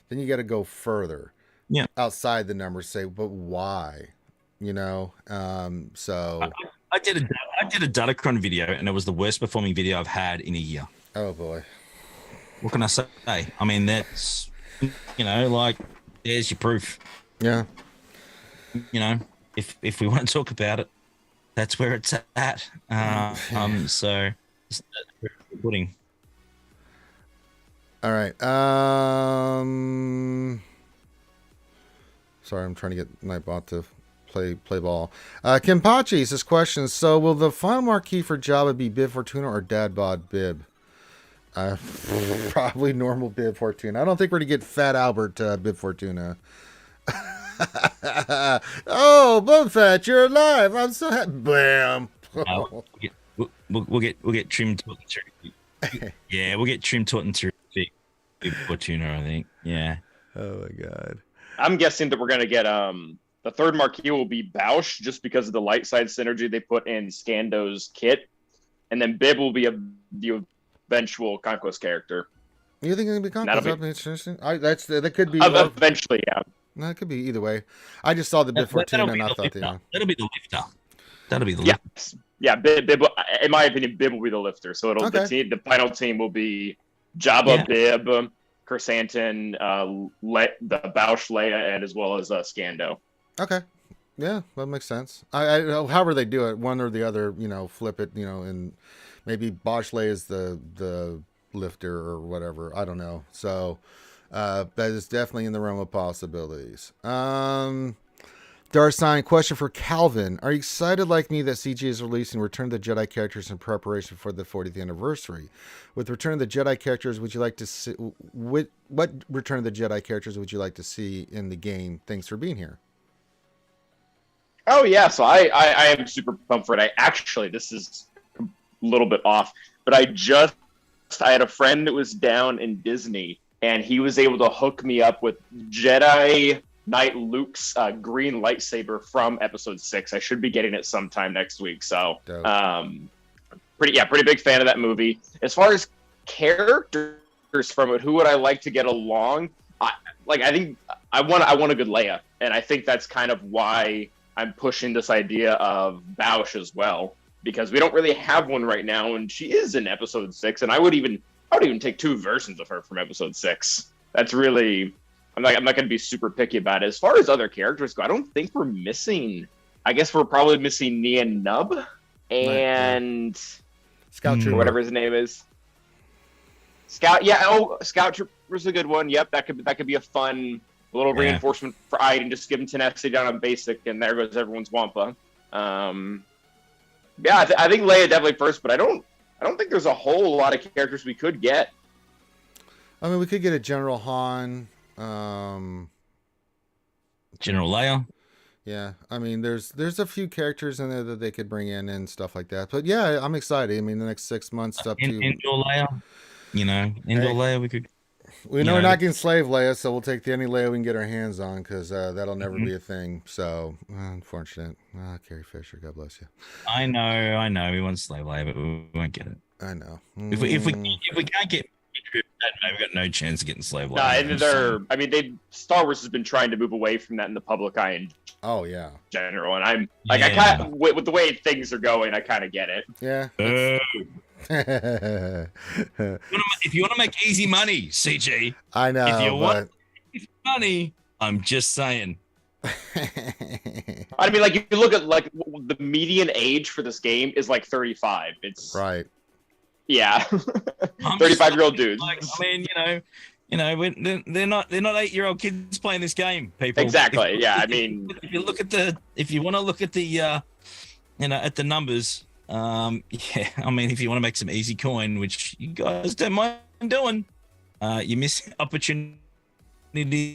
then you got to go further, outside the numbers. Say, but why? You know. So I did a Datacron video, and it was the worst performing video I've had in a year. Oh boy. What can I say? I mean, that's, you know, like, there's your proof. Yeah. You know, if we want to talk about it, that's where it's at. So it's pudding. All right. Sorry, I'm trying to get my bot to play ball. Kim Pachi says question. So will the final marquee for Jabba be Bib Fortuna or Dad Bod Bib? Probably normal Bib Fortuna. I don't think we're gonna get Fat Albert Bib Fortuna. Oh, Boba Fett, you're alive! I'm so happy. Bam! We'll get Trim Totten through. Yeah, we'll get Trim Totten through Fortuna, I think. Yeah. Oh my god. I'm guessing that we're gonna get the third marquee will be Bausch, just because of the light side synergy they put in Scando's kit, and then Bib will be the eventual Conquest character. You think it's gonna be Conquest? Interesting. That could be eventually, yeah. No, it could be either way. I just saw the Bib Fortuna and I thought that'll be the lifter. That'll be the lifter. Yeah. Bib, in my opinion, Bib will be the lifter. So the final team will be Jabba, Bib, Chrysanthemum, the Bausch, Leia, and as well as Scando. Okay. Yeah, that makes sense. I however they do it, one or the other, you know, flip it, you know, and maybe Bausch Leia is the lifter or whatever. I don't know. So that is definitely in the realm of possibilities. Dark Sign, question for Calvin. Are you excited like me that CG is releasing Return of the Jedi characters in preparation for the 40th anniversary? With Return of the Jedi characters, would you like to see what Return of the Jedi characters would you like to see in the game? Thanks for being here. Oh yeah, so I am super pumped for it. This is a little bit off, but I had a friend that was down in Disney, and he was able to hook me up with Jedi Knight Luke's green lightsaber from Episode 6. I should be getting it sometime next week. So, pretty big fan of that movie. As far as characters from it, who would I like to get along? I think I want a good Leia, and I think that's kind of why I'm pushing this idea of Bausch as well, because we don't really have one right now, and she is in Episode 6, and I would even take 2 versions of her from Episode 6. That's really. I'm not going to be super picky about it. As far as other characters go, I don't think we're missing. I guess we're probably missing Nia Nub and Scout Trooper, whatever his name is. Scout, yeah. Oh, Scout Trooper's a good one. Yep, that could be a fun little reinforcement for Iden. Just give him tenacity down on basic, and there goes everyone's Wampa. I think Leia definitely first, but I don't think there's a whole lot of characters we could get. I mean, we could get a General Han. General Leia. Yeah, I mean, there's a few characters in there that they could bring in and stuff like that. But yeah, I'm excited. I mean, the next 6 months up to Endor Leia. Leia, we could. We know we're not getting Slave Leia, so we'll take any Leia we can get our hands on, because that'll never be a thing. So unfortunate. Carrie Fisher, God bless you. I know. We want Slave Leia, but we won't get it. I know. If we can't get. We've got no chance of getting Slave Leia. Star Wars has been trying to move away from that in the public eye in general, and I'm like, I kind of with the way things are going, I kind of get it. Yeah. If you want to make easy money, CG, I know. If you want money, I'm just saying. I mean, like, if you look at like the median age for this game is like 35. It's right. Yeah, 35-year-old dudes. Like, I mean, they're not 8-year-old kids playing this game. People. Exactly. If you want to look at the, at the numbers, I mean, if you want to make some easy coin, which you guys don't mind doing, you miss opportunity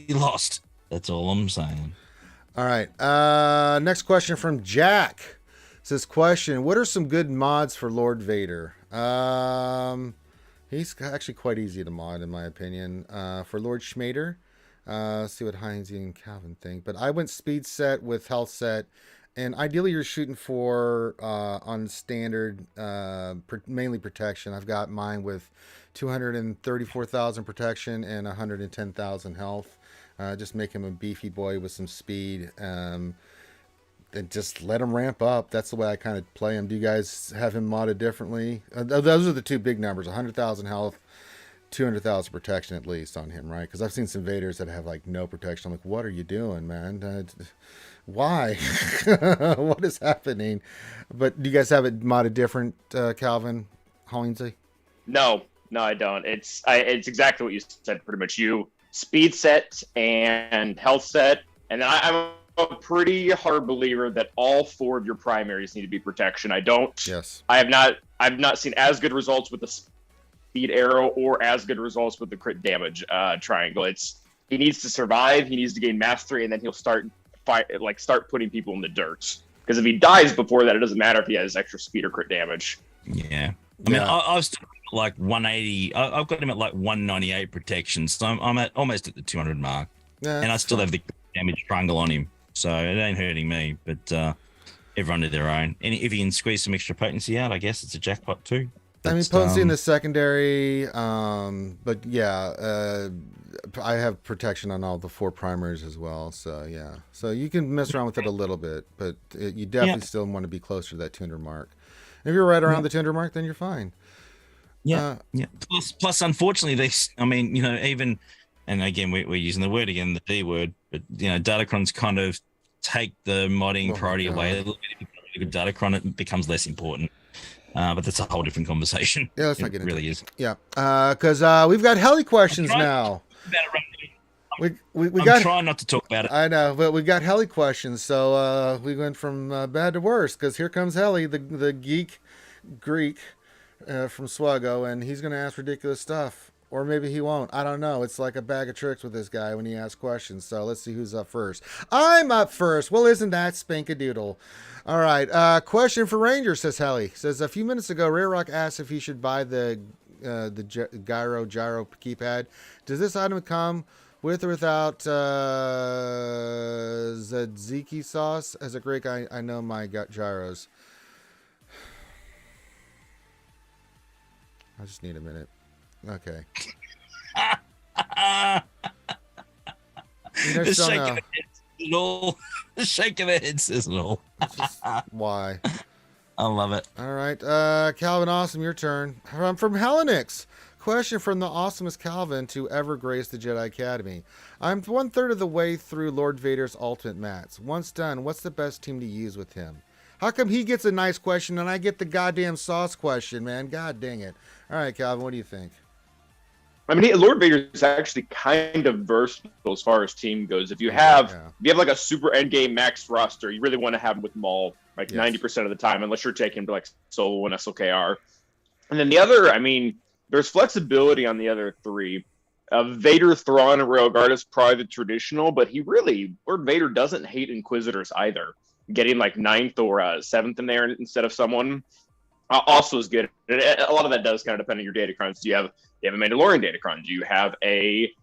lost. That's all I'm saying. All right. Next question from Jack. Says, what are some good mods for Lord Vader? He's actually quite easy to mod, in my opinion. For Lord Schmader, see what Heinz and Calvin think. But I went speed set with health set, and ideally you're shooting for on standard, mainly protection. I've got mine with 234,000 protection and 110,000 health. Just make him a beefy boy with some speed. And just let him ramp up. That's the way I kind of play him. Do you guys have him modded differently? Those are the 2 big numbers: 100,000 health, 200,000 protection at least on him, right? Because I've seen some Vaders that have like no protection. I'm like, what are you doing, man? Why? What is happening? But do you guys have it modded different, Calvin, Hollingsy? No, I don't. It's exactly what you said. Pretty much, you speed set and health set, and then I'm a pretty hard believer that all 4 of your primaries need to be protection. Yes. I've not seen as good results with the speed arrow or as good results with the crit damage triangle. He needs to survive, he needs to gain mastery, and then he'll start putting people in the dirt. Because if he dies before that, it doesn't matter if he has extra speed or crit damage. Yeah. I mean, I've still got like 180. I've got him at like 198 protection, so I'm at almost at the 200 mark. Yeah, and I still have the damage triangle on him. So it ain't hurting me, but everyone did their own. And if you can squeeze some extra potency out, I guess it's a jackpot too. I mean, potency in the secondary, but yeah, I have protection on all the 4 primaries as well. So yeah, so you can mess around with it a little bit, but you definitely still want to be closer to that 200 mark. And if you're right around the 200 mark, then you're fine. Yeah. Plus, unfortunately, even. And again, we're using the word again, the D word, but Datacrons kind of take the modding priority away a little bit. If you've got a good Datacron, it becomes less important. But that's a whole different conversation. Yeah, let's not get into it. Really is. Yeah, because we've got heli questions now. I'm trying not to talk about it. I know, but we got heli questions, so we went from bad to worse. Because here comes Heli, the geek Greek from SWGOH, and he's going to ask ridiculous stuff. Or maybe he won't. I don't know. It's like a bag of tricks with this guy when he asks questions. So let's see who's up first. I'm up first. Well, isn't that spankadoodle? All right. Question for Ranger, says Heli. Says, a few minutes ago, Ray Rock asked if he should buy the gyro keypad. Does this item come with or without tzatziki sauce? As a Greek, I know my gyros. I just need a minute. Okay. The shake of the head says it all. The shake of the head says it all. Why? I love it. All right. Calvin Awesome, your turn. I'm from Helenix. Question from the awesomest Calvin to ever grace the Jedi Academy. I'm 1/3 of the way through Lord Vader's ultimate mats. Once done, what's the best team to use with him? How come he gets a nice question and I get the goddamn sauce question, man? God dang it. All right, Calvin, what do you think? I mean, Lord Vader is actually kind of versatile as far as team goes. If you have like a super endgame max roster, you really want to have him with Maul like 90% of the time, unless you're taking him to like Solo and SLKR. And then the other, I mean, there's flexibility on the other three. Vader, Thrawn, and Railguard is probably the traditional, but Lord Vader doesn't hate Inquisitors either. Getting like 9th or 7th in there instead of someone also is good. A lot of that does kind of depend on your datacrons. Do you have a Mandalorian datacron? Do you have a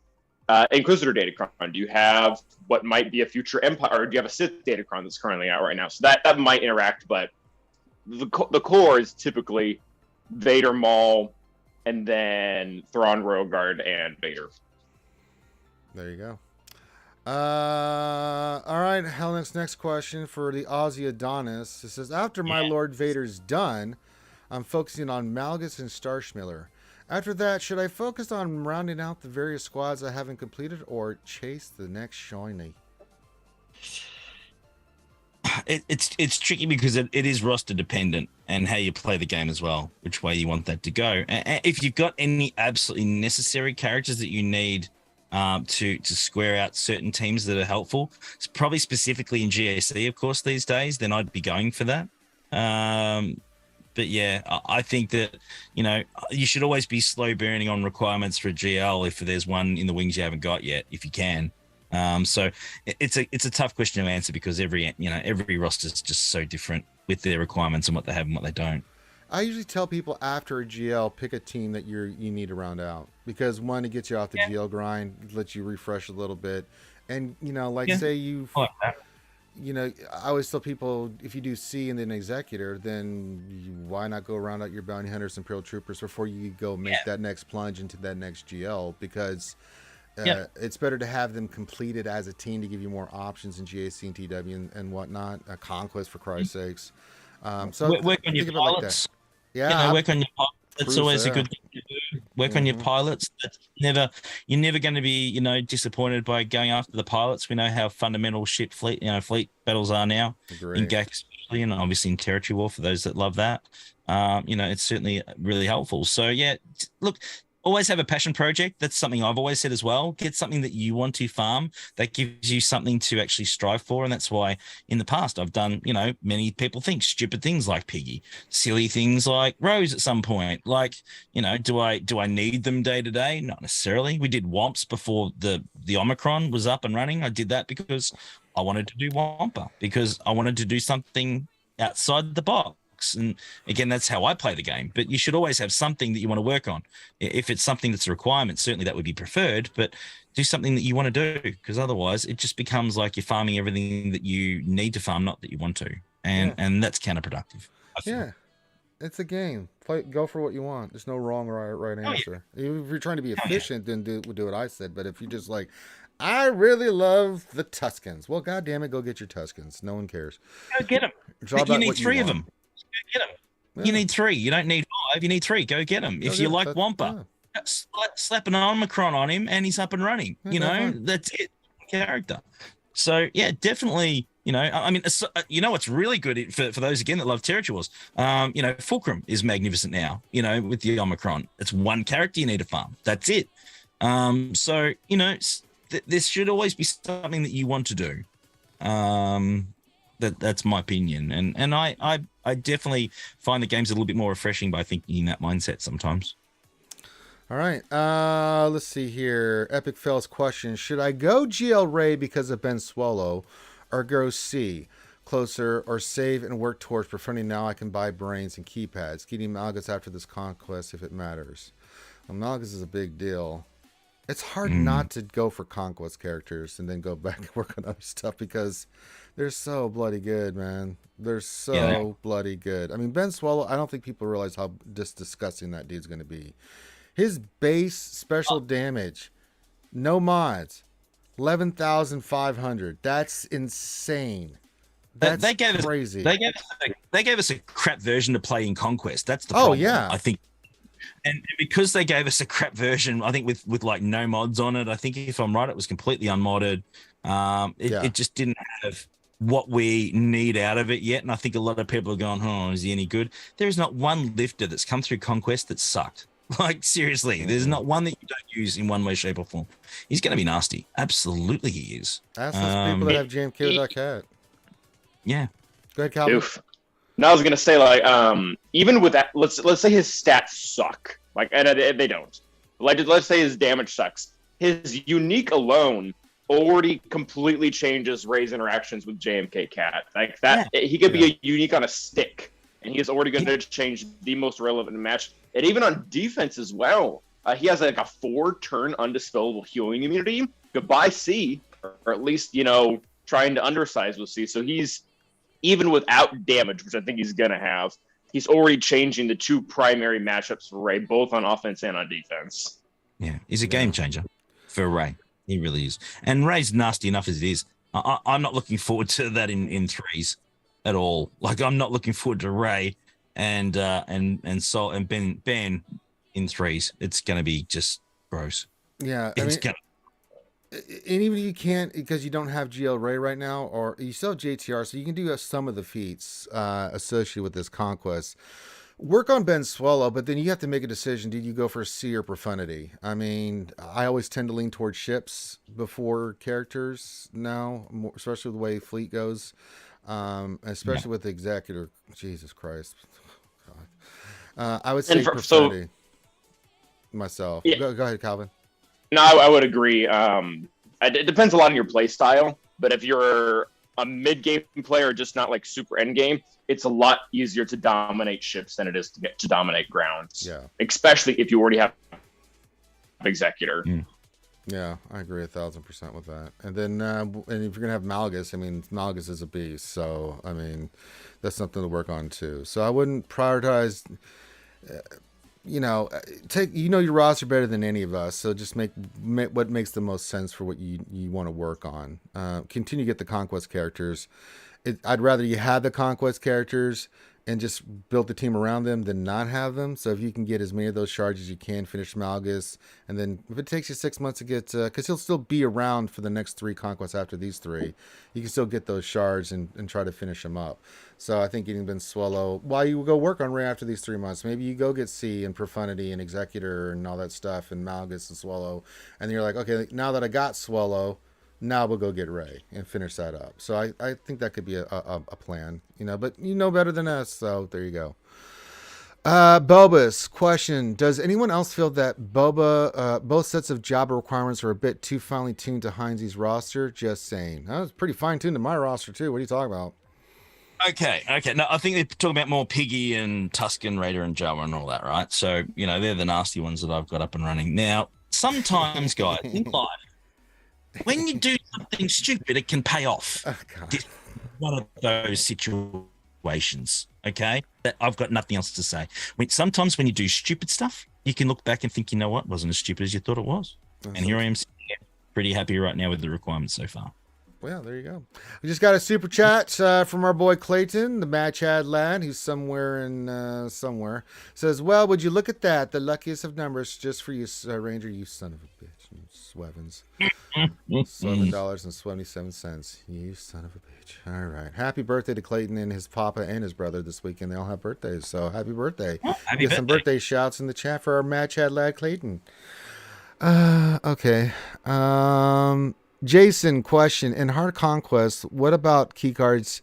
Inquisitor datacron? Do you have what might be a future Empire? Or do you have a Sith datacron that's currently out right now? So that might interact, but the core is typically Vader, Maul, and then Thrawn, Railguard, and Vader. There you go. All right, Helen's next question for the Aussie Adonis. It says, after my Lord Vader's done, I'm focusing on Malgus and Starschmiller. After that, should I focus on rounding out the various squads I haven't completed or chase the next shiny? It's tricky because it is roster dependent and how you play the game as well, which way you want that to go. And if you've got any absolutely necessary characters that you need to square out certain teams that are helpful, it's probably specifically in GAC, of course, these days, then I'd be going for that. But yeah, I think that, you should always be slow burning on requirements for a GL if there's one in the wings you haven't got yet, if you can. So it's a tough question to answer because every roster is just so different with their requirements and what they have and what they don't. I usually tell people after a GL, pick a team that you need to round out because one, it gets you off the GL grind, lets you refresh a little bit, and say you. I always tell people if you do C and then Executor, then why not go round out your Bounty Hunters and Imperial Troopers before you go make that next plunge into that next GL because it's better to have them completed as a team to give you more options in GAC and TW and whatnot. A Conquest, for Christ's sakes. So work on your pilots. Work on your pilots. That's always a good thing to do. Work on your pilots. You're never going to be, disappointed by going after the pilots. We know how fundamental fleet battles are now in GAC, especially, and obviously in territory war for those that love that. It's certainly really helpful. So look, always have a passion project. That's something I've always said as well. Get something that you want to farm that gives you something to actually strive for. And that's why in the past I've done, many people think stupid things like Piggy, silly things like Rose at some point. Like, do I need them day to day? Not necessarily. We did Womps before the Omicron was up and running. I did that because I wanted to do Wampa, because I wanted to do something outside the box. And again, that's how I play the game. But you should always have something that you want to work on. If it's something that's a requirement, certainly that would be preferred. But do something that you want to do, because otherwise it just becomes like you're farming everything that you need to farm, not that you want to. And that's counterproductive. Yeah, it's a game. Go for what you want. There's no wrong or right answer. If you're trying to be efficient, then do what I said. But if you just like, I really love the Tuscans. Well, goddamn it, go get your Tuscans. No one cares. Go get them. You need 3 of them. Get them. Yeah. You need 3. You don't need 5. You need 3. Go get them. If you like Wampa, slap an Omicron on him and he's up and running. That's it. Character. So yeah, definitely You know, I mean, you know what's really good for those again that love Territory Wars. You know, Fulcrum is magnificent now. You know, with the Omicron, it's one character you need to farm. That's it. So you know, this should always be something that you want to do. That's my opinion, and I definitely find the game's a little bit more refreshing by thinking in that mindset sometimes. All right. Let's see here. Epic Fails question: should I go GL Ray because of Ben Swallow, or go C closer, or save and work towards Profanity? Now I can buy brains and keypads. Getting Malgus after this conquest if it matters. Well, Malgus is a big deal. It's hard not to go for conquest characters and then go back and work on other stuff because they're so bloody good, man. They're so bloody good. I mean, Ben Swallow, I don't think people realize how just disgusting that dude's going to be. His base special damage, no mods, 11,500. That's insane. That's crazy. They gave us a crap version to play in Conquest. That's the problem. Yeah. I think. And because they gave us a crap version, I think with like no mods on it, I think if I'm right, it was completely unmodded. It just didn't have what we need out of it yet. And I think a lot of people are going, oh, is he any good? There is not one lifter that's come through Conquest that sucked. Like, seriously, there's not one that you don't use in one way, shape, or form. He's going to be nasty. Absolutely, he is. Ask those people that have JMK with that cat. Yeah. Go ahead, Calvin. Oof. Now I was gonna say, like, even with that, let's say his stats suck, like, and they don't. Like, let's say his damage sucks. His unique alone already completely changes Ray's interactions with JMK Cat. Like that, he could be a unique on a stick, and he is already going to change the most relevant match. And even on defense as well, he has like a 4-turn undispellable healing immunity. Goodbye C, or at least trying to undersize with C. So he's, even without damage, which I think he's going to have, he's already changing the 2 primary matchups for Ray, both on offense and on defense. Yeah, he's a game changer for Ray. He really is. And Ray's nasty enough as it is. I'm not looking forward to that in threes at all. Like, I'm not looking forward to Ray and Sol and Ben in threes. It's going to be just gross. Yeah, and even if you can't, because you don't have GL Ray right now, or you still have JTR, so you can do some of the feats associated with this conquest. Work on Ben Swallow, but then you have to make a decision. Did you go for C or Profanity? I mean, I always tend to lean towards ships before characters now, especially the way Fleet goes, especially with the Executor. Jesus Christ. God. I would say Profanity myself. Yeah. Go ahead, Calvin. No, I would agree. It depends a lot on your play style, but if you're a mid-game player, just not like super end-game, it's a lot easier to dominate ships than it is to dominate grounds. Yeah. Especially if you already have Executor. Yeah, I agree 1,000% with that. And then, and if you're gonna have Malgus, I mean, Malgus is a beast, so I mean, that's something to work on too. So I wouldn't prioritize. Take your roster better than any of us. So just make what makes the most sense for what you want to work on. Continue to get the conquest characters. I'd rather you have the conquest characters and just build the team around them than not have them. So if you can get as many of those shards as you can, finish Malgus, and then if it takes you 6 months to get, because he'll still be around for the next 3 conquests after these 3, you can still get those shards and try to finish them up. So I think getting Ben Swallow, while you go work on Ray after these 3 months, maybe you go get C and Profanity and Executor and all that stuff and Malgus and Swallow, and then you're like, okay, now that I got Swallow, now we'll go get Ray and finish that up. So I think that could be a plan, but you know better than us. So there you go. Bobus question: does anyone else feel that both sets of job requirements are a bit too finely tuned to Heinz's roster? Just saying. That was pretty fine tuned to my roster too. What are you talking about? Okay. No, I think they're talking about more Piggy and Tuscan Raider and Java and all that, right? So, they're the nasty ones that I've got up and running. Now, sometimes, guys, in life, when you do something stupid, it can pay off. Oh, this one of those situations, okay? That I've got nothing else to say. Sometimes when you do stupid stuff, you can look back and think, you know what? It wasn't as stupid as you thought it was. And here I am, pretty happy right now with the requirements so far. Well, there you go. We just got a super chat from our boy Clayton, the Mad Chad lad, who's somewhere in somewhere. Says, well, would you look at that? The luckiest of numbers just for you, Ranger, you son of a bitch, you swevens. $7.77. You son of a bitch. All right. Happy birthday to Clayton and his papa and his brother this weekend. They all have birthdays, so happy birthday. Happy Get some birthday. birthday shouts in the chat for our Mad Chad lad Clayton. Okay. Jason, question. In Hard Conquest, what about key cards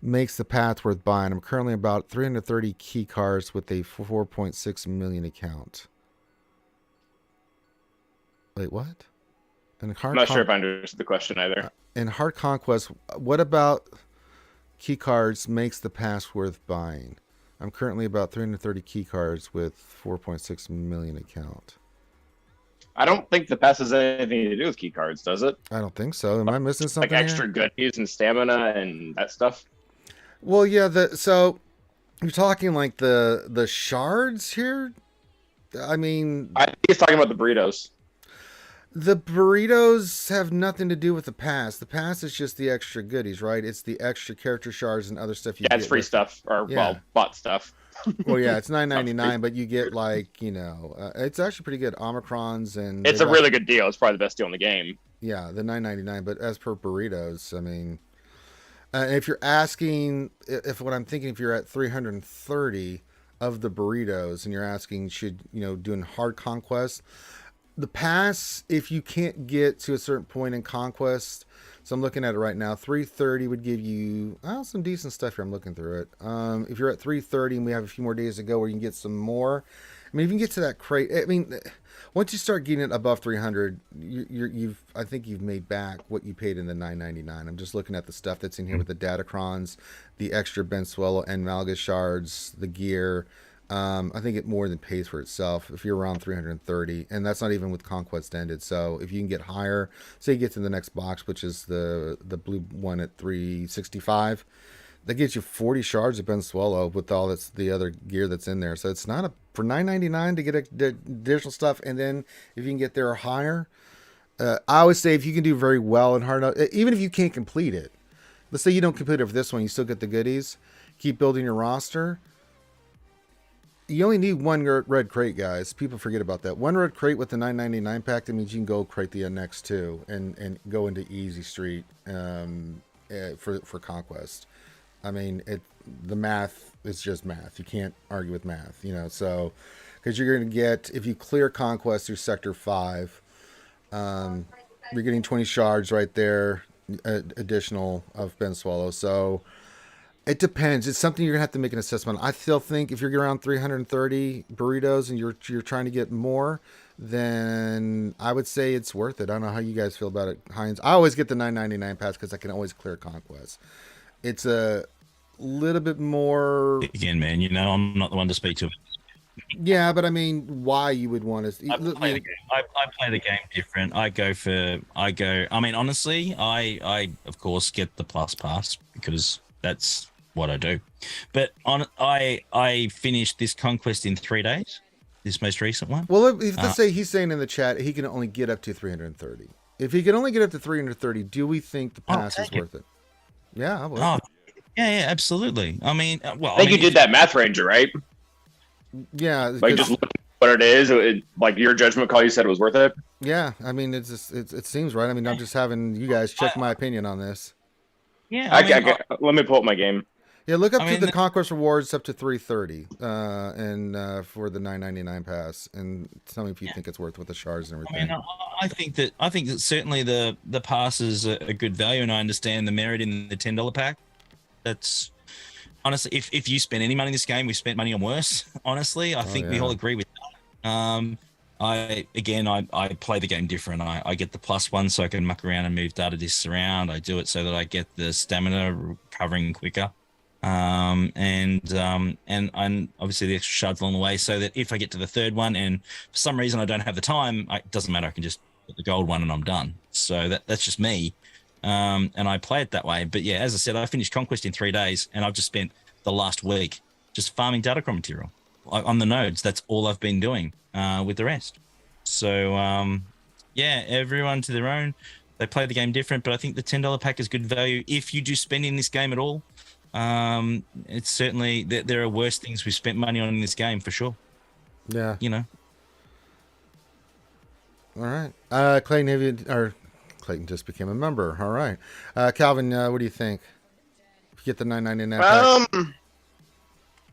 makes the path worth buying? I'm currently about 330 key cards with a 4.6 million account. Wait, what? In I'm not sure if I understood the question either. In Hard Conquest, what about key cards makes the pass worth buying? I'm currently about 330 key cards with 4.6 million account. I don't think the pass has anything to do with key cards, does it? I don't think so. Am I missing something? Like extra goodies and stamina and that stuff? Well, yeah. So you're talking like the shards here. I mean, I think he's talking about the burritos. The burritos have nothing to do with the pass. The pass is just the extra goodies, right? It's the extra character shards and other stuff you get. Yeah, it's free stuff or well, bought stuff. Well, yeah, it's $9.99, but you get like it's actually pretty good. Omicrons and it's a really good deal. It's probably the best deal in the game. Yeah, the $9.99. But as per burritos, I mean, if you're asking, if what I'm thinking, if you're at 330 of the burritos, and you're asking, should doing Hard Conquest, the pass, if you can't get to a certain point in Conquest. So I'm looking at it right now. 330 would give you some decent stuff here. I'm looking through it. If you're at 330 and we have a few more days to go where you can get some more. I mean, if you can get to that crate, I mean, once you start getting it above 300, I think you've made back what you paid in the $9.99. I'm just looking at the stuff that's in here with the Datacrons, the extra Bensuelo and Malgus shards, the gear. I think it more than pays for itself if you're around 330, and that's not even with Conquest ended. So if you can get higher, say you get to the next box, which is the blue one at 365, that gets you 40 shards of Bensuelo with all the other gear that's in there. So it's not for $9.99 to get additional stuff, and then if you can get there or higher, I always say if you can do very well in hard, even if you can't complete it, let's say you don't complete it for this one, you still get the goodies. Keep building your roster. You only need one red crate, guys. People forget about that. One red crate with the $9.99 pack. That means you can go crate the next two and go into Easy Street for Conquest. I mean, the math is just math. You can't argue with math, So, because you're going to get, if you clear Conquest through Sector 5, you're getting 20 shards right there, additional of Bensuelo. So. It depends. It's something you're gonna have to make an assessment. I still think if you're around 330 burritos and you're trying to get more, then I would say it's worth it. I don't know how you guys feel about it, Heinz. I always get the $9.99 pass because I can always clear Conquest. It's a little bit more. Again, man, I'm not the one to speak to it. Yeah, but I mean, why you would want to? I play the game different. I mean, honestly, I of course get the plus pass because that's what I do. But I finished this Conquest in 3 days, this most recent one. Well, let's say he's saying in the chat he can only get up to 330. If he can only get up to 330, do we think the pass is worth it? Yeah, I would. Oh, yeah, absolutely. I mean, well, I think you did that Math Ranger, right? Yeah, like just look at what it is. Like your judgment call, you said it was worth it. Yeah, I mean, it seems right. I mean, I'm just having you guys check my opinion on this. Yeah, let me pull up my game. Yeah, look up to the Conquest rewards up to 330, and for the $9.99 pass, and tell me if you think it's worth with the shards and everything. I think that certainly the pass is a good value, and I understand the merit in the $10 pack. That's honestly, if you spend any money in this game, we spent money on worse. Honestly, I think we all agree with that. I play the game different. I get the +1 so I can muck around and move data discs around. I do it so that I get the stamina recovering quicker. And obviously the extra shards along the way, so that if I get to the third one and for some reason I don't have the time, it doesn't matter. I can just get the gold one and I'm done. So that's just me. And I play it that way. But yeah, as I said, I finished Conquest in 3 days, and I've just spent the last week just farming Datacron material on the nodes. That's all I've been doing with the rest. So yeah, everyone to their own. They play the game different, but I think the $10 pack is good value if you do spend in this game at all. It's certainly there are worse things we've spent money on in this game for sure. Yeah, All right. Clayton, have you or Clayton just became a member. All right. Calvin, what do you think? If you get the $9.99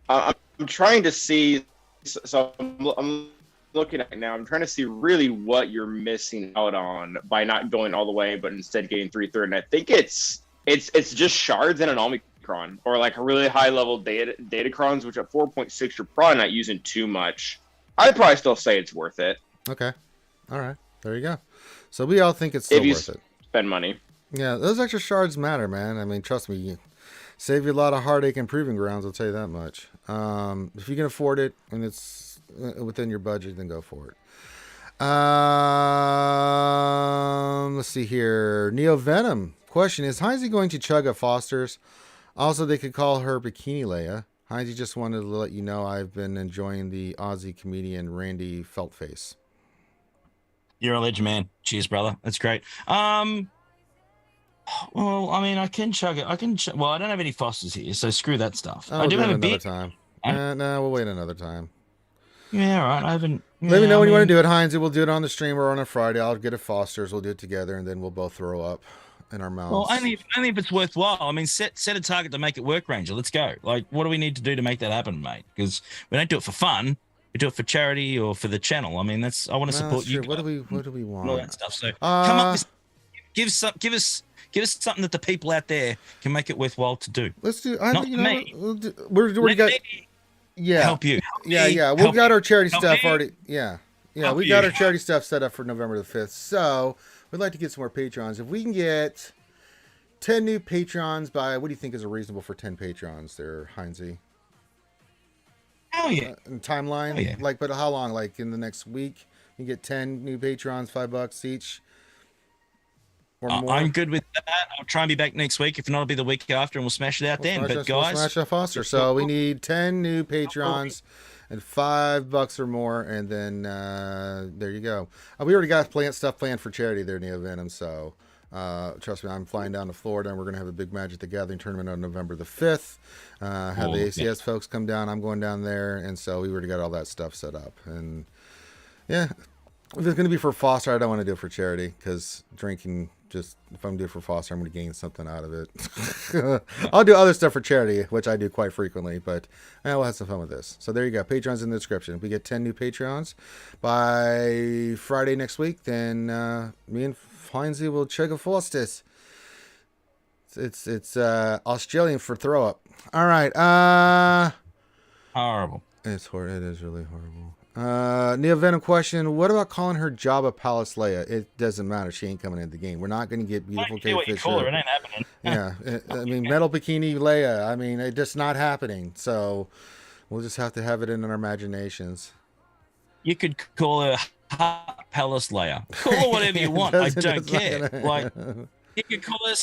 pack. I'm trying to see. So I'm looking at it now. I'm trying to see really what you're missing out on by not going all the way, but instead getting 3/3. And I think it's just shards and an Omicron, or like a really high level datacrons, which at 4.6 you're probably not using too much. I'd probably still say it's worth it. Okay. All right. There you go. So we all think it's still worth it. Spend money. Yeah, those extra shards matter, man. I mean, trust me, save you a lot of heartache and proving grounds, I'll tell you that much. If you can afford it and it's within your budget, then go for it. Let's see here. Neo Venom. Question, is Heinzie going to chug at Foster's? Also, they could call her Bikini Leia. Heinzie just wanted to let you know I've been enjoying the Aussie comedian Randy Feltface. You're a legend, man. Cheers, brother. That's great. Well, I mean, I can chug it. Well, I don't have any Fosters here, so screw that stuff. I do have a beer. Time. No, we'll wait another time. Yeah, all right. I haven't. Let me know when you want to do it, Heinz. We'll do it on the stream or on a Friday. I'll get a Foster's. We'll do it together, and then we'll both throw up in our mouths. Well, only if it's worthwhile. I mean, set a target to make it work, Ranger. Let's go. Like, what do we need to do to make that happen, mate? Because we don't do it for fun. We do it for charity or for the channel. I mean, I want to support you. What do we want? All that stuff. So come up with, give us something that the people out there can make it worthwhile to do. Let's do. Not me. We're got. Yeah. Help you. Yeah. We've got our charity stuff already. Yeah. We got our charity stuff set up for November the 5th. So we'd like to get some more patrons. If we can get 10 new patrons by, what do you think is a reasonable for 10 patrons there, Heinzie? Oh yeah. Timeline? Oh, yeah. Like, but how long? Like in the next week? You get 10 new patrons, $5 each? Or more? I'm good with that. I'll try and be back next week. If not, it'll be the week after, and we'll smash it out then. But guys, we'll smash that Foster. So we need 10 new patrons and $5 or more, and then there you go. We already got stuff planned for charity there, Neo Venom. So trust me, I'm flying down to Florida, and we're gonna have a big Magic the Gathering tournament on November the 5th. Have the ACS folks come down. I'm going down there, and so we already got all that stuff set up. And yeah, if it's gonna be for Foster, I don't want to do it for charity because drinking. Just if I'm doing it for Foster, I'm going to gain something out of it. I'll do other stuff for charity, which I do quite frequently, but we'll have some fun with this. So there you go. Patreons in the description. If we get 10 new Patreons by Friday next week, then me and Heinzie will chug a Foster's. It's Australian for throw up. All right. horrible. It's horrible. It is really horrible. Neo Venom question: what about calling her Jabba Palace Leia? It doesn't matter. She ain't coming into the game. We're not going to get beautiful Kate Fisher. Call her. It ain't happening. Yeah, I mean, metal bikini Leia. I mean, it's just not happening. So we'll just have to have it in our imaginations. You could call her Heart Palace Leia. Call her whatever you want. I don't care. Like, you could call her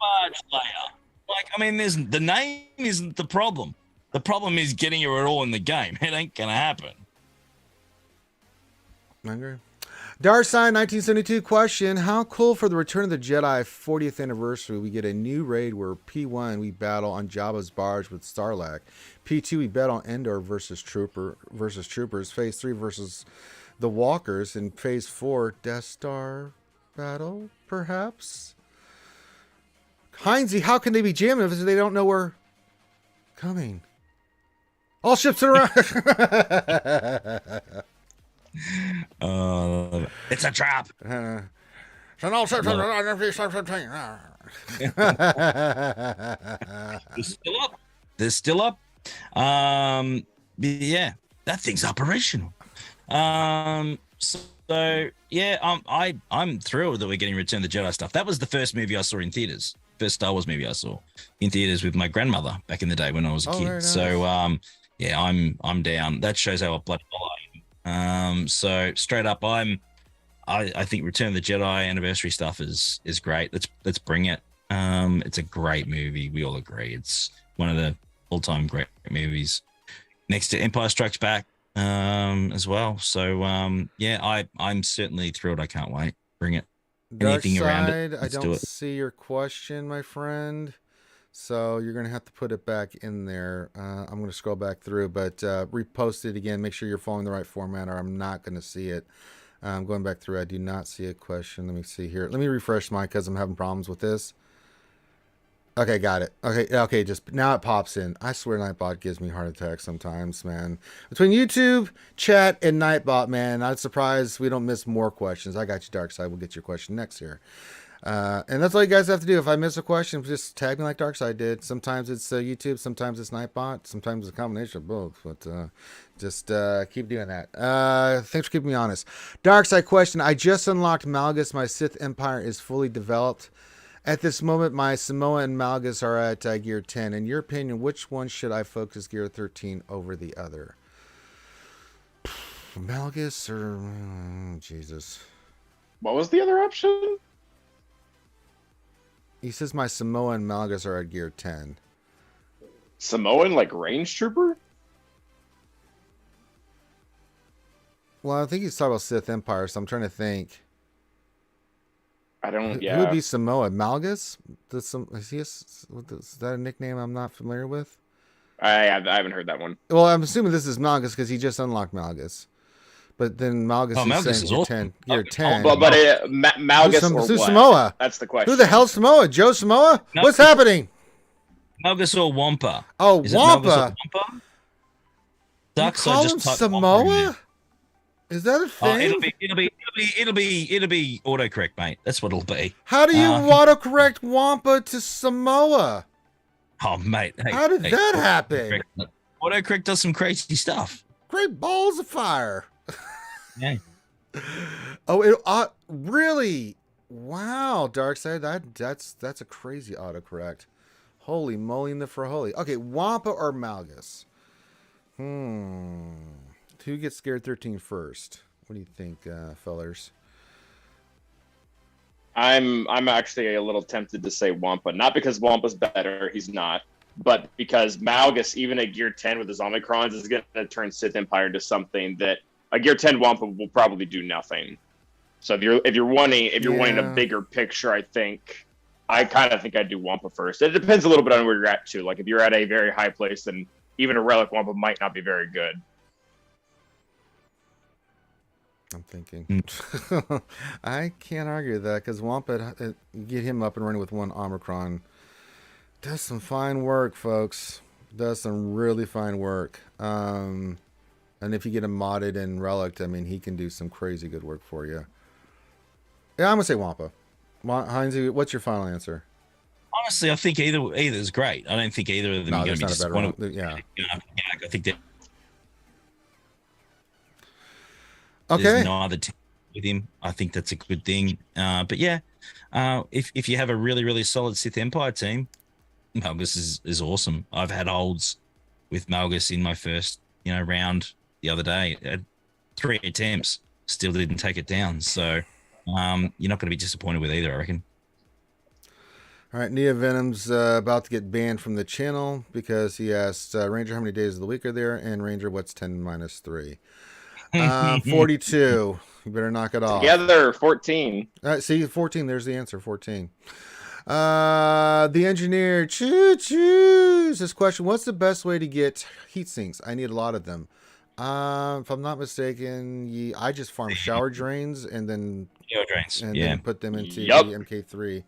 Barge Leia. Like, I mean, the name isn't the problem. The problem is getting her at all in the game. It ain't gonna happen. I agree. Darsign 1972 question: how cool for the Return of the Jedi 40th anniversary? We get a new raid where P1 we battle on Jabba's barge with Sarlacc. P2 we battle Endor versus Troopers. Phase 3 versus the Walkers. And Phase 4 Death Star battle, perhaps. Heinzie, how can they be jamming if they don't know we're coming? All ships are around. It's a trap. And all ships are around. They're still up. Yeah, that thing's operational. So yeah, I'm thrilled that we're getting Return of the Jedi stuff. That was the first movie I saw in theaters. First Star Wars movie I saw in theaters with my grandmother back in the day when I was a kid. Nice. So yeah, I'm down. That shows how bloody well I am. So straight up, I think Return of the Jedi anniversary stuff is great. Let's bring it. It's a great movie. We all agree. It's one of the all-time great movies, next to Empire Strikes Back as well. So yeah, I'm certainly thrilled. I can't wait. Bring it. Anything Dark around side, it. I don't see your question, my friend. So you're going to have to put it back in there. I'm going to scroll back through, but repost it again. Make sure you're following the right format or I'm not going to see it. I'm going back through. I do not see a question. Let me see here. Let me refresh mine because I'm having problems with this. Okay, got it. Okay, just now it pops in. I swear Nightbot gives me heart attacks sometimes, man. Between YouTube, chat, and Nightbot, man, I'm surprised we don't miss more questions. I got you, Darkside. We'll get your question next here. And that's all you guys have to do. If I miss a question, just tag me like Darkside did. Sometimes it's YouTube, sometimes it's Nightbot, sometimes it's a combination of both. But just keep doing that. Thanks for keeping me honest. Darkside question. I just unlocked Malgus. My Sith Empire is fully developed. At this moment, my Samoa and Malgus are at Gear 10. In your opinion, which one should I focus Gear 13 over the other? Malgus or... Jesus. What was the other option? He says my Samoa and Malgus are at Gear 10. Samoan, like range trooper? Well, I think he's talking about Sith Empire, so I'm trying to think. I don't. Who would be Samoa? Malgus? Is that a nickname I'm not familiar with? I haven't heard that one. Well, I'm assuming this is Malgus because he just unlocked Malgus. But then Malgus is saying awesome. Gear 10. But Malgus or who's what? Samoa? That's the question. Who the hell's Samoa? Joe Samoa? No. What's happening? Malgus or Wampa? Oh, Is it Wampa. Malgus or Wampa? You call him Samoa? Is that a thing? It'll be autocorrect, mate. That's what it'll be. How do you autocorrect Wampa to Samoa? Oh, mate. Hey, How did that happen? Autocorrect does some crazy stuff. Great balls of fire. Yeah. Oh, really? Wow, Darkseid, that's a crazy autocorrect. Holy moly in the friholy. Okay, Wampa or Malgus? Who gets scared 13 first? What do you think, fellers? I'm actually a little tempted to say Wampa, not because Wampa's better, he's not, but because Malgus, even at Gear 10 with his Omicrons, is going to turn Sith Empire into something that a Gear 10 Wampa will probably do nothing. So if you're wanting a bigger picture, I kind of think I'd do Wampa first. It depends a little bit on where you're at too. Like if you're at a very high place, then even a relic Wampa might not be very good. I'm thinking. I can't argue with that because Wampa, get him up and running with one Omicron. Does some fine work, folks. Does some really fine work. And if you get him modded and relic, I mean, he can do some crazy good work for you. Yeah, I'm going to say Wampa. Heinze, what's your final answer? Honestly, I think either is great. I don't think either of them are going to be disappointed. Yeah. I think that. Okay. There's no other team with him. I think that's a good thing. But yeah, if you have a really, really solid Sith Empire team, Malgus is awesome. I've had holds with Malgus in my first, round the other day. I had 3 attempts, still didn't take it down. So you're not going to be disappointed with either, I reckon. All right, Nia Venom's about to get banned from the channel because he asked Ranger how many days of the week are there, and Ranger, what's 10 minus 3? 42. You better knock it off. Together, 14. See, 14. There's the answer. 14. The engineer choose this question. What's the best way to get heat sinks? I need a lot of them. If I'm not mistaken, I just farm shower drains and then then put them into the MK3.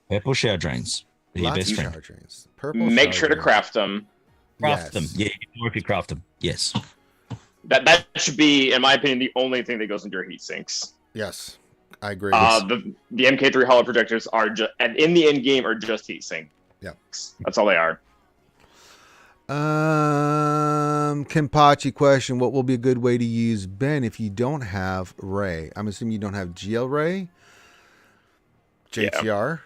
Purple shower drains. Your best friend. Shower drains. Purple. Make sure to craft them. Craft them. Yeah, you can craft them. Yes. That should be, in my opinion, the only thing that goes into your heat sinks. Yes, I agree. The MK3 hollow projectors are just, and in the end game, are just heat sink. Yeah, that's all they are. Kenpachi question: what will be a good way to use Ben if you don't have Ray? I'm assuming you don't have GL Ray. JTR.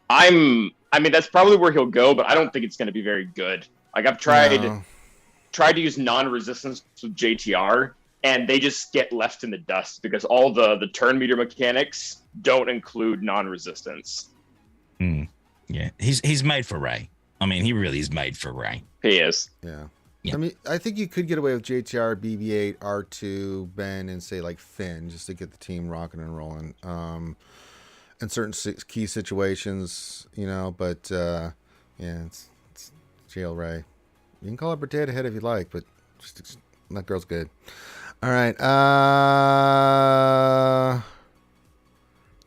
I mean, that's probably where he'll go, but I don't think it's going to be very good. Like I've tried to use non-resistance with JTR, and they just get left in the dust because all the turn meter mechanics don't include non-resistance. Yeah, he's made for Ray. I mean, he really is made for Ray. He is. Yeah. I mean, I think you could get away with JTR, BB-8, R2, Ben, and say like Finn, just to get the team rocking and rolling. In certain key situations, but it's JL Ray. You can call her Potato Head if you like, but that girl's good. All right.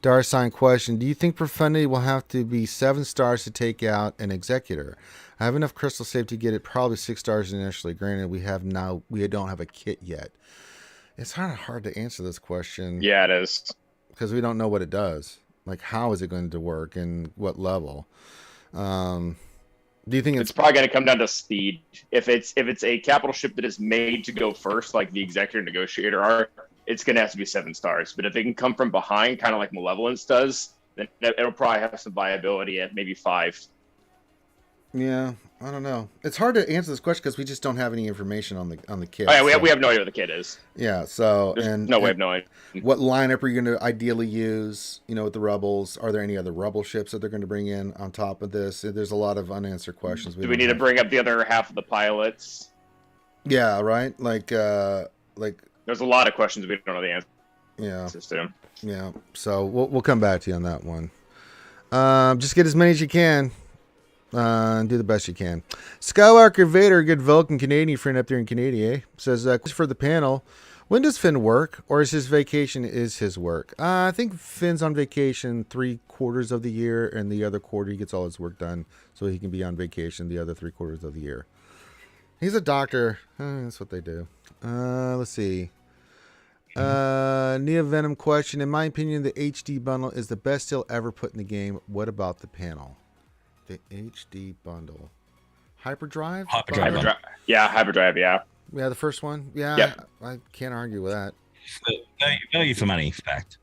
Darsign question. Do you think Profanity will have to be 7 stars to take out an Executor? I have enough crystal safe to get it probably 6 stars initially. Granted, we don't have a kit yet. It's kind of hard to answer this question. Yeah, it is. Because we don't know what it does. Like, how is it going to work and what level? Do you think it's probably going to come down to speed? If it's a capital ship that is made to go first, like the Executor and Negotiator are, it's going to have to be 7 stars. But if it can come from behind, kind of like Malevolence does, then it'll probably have some viability at maybe 5. Yeah, I don't know. It's hard to answer this question because we just don't have any information on the kit. Oh, yeah, we have no idea what the kit is. Yeah, so There's no way of knowing. What lineup are you going to ideally use? You know, with the Rebels, are there any other Rebel ships that they're going to bring in on top of this? There's a lot of unanswered questions. Do we need to bring up the other half of the pilots? Yeah, right. Like there's a lot of questions we don't know the answer. Yeah. System. Yeah. So we'll come back to you on that one. Just get as many as you can. And do the best you can. Skywalker Vader, good Vulcan Canadian friend up there in Canada, eh? Says, for the panel, when does Finn work? Or is his vacation his work? I think Finn's on vacation 3/4 of the year, and the other quarter he gets all his work done, so he can be on vacation the other 3/4 of the year. He's a doctor. That's what they do. Let's see. Neo Venom question. In my opinion, the HD bundle is the best deal ever put in the game. What about the panel? The HD bundle. Hyperdrive? Yeah, Hyperdrive, yeah. Yeah, the first one? Yeah, yep. I can't argue with that. Value for money, fact.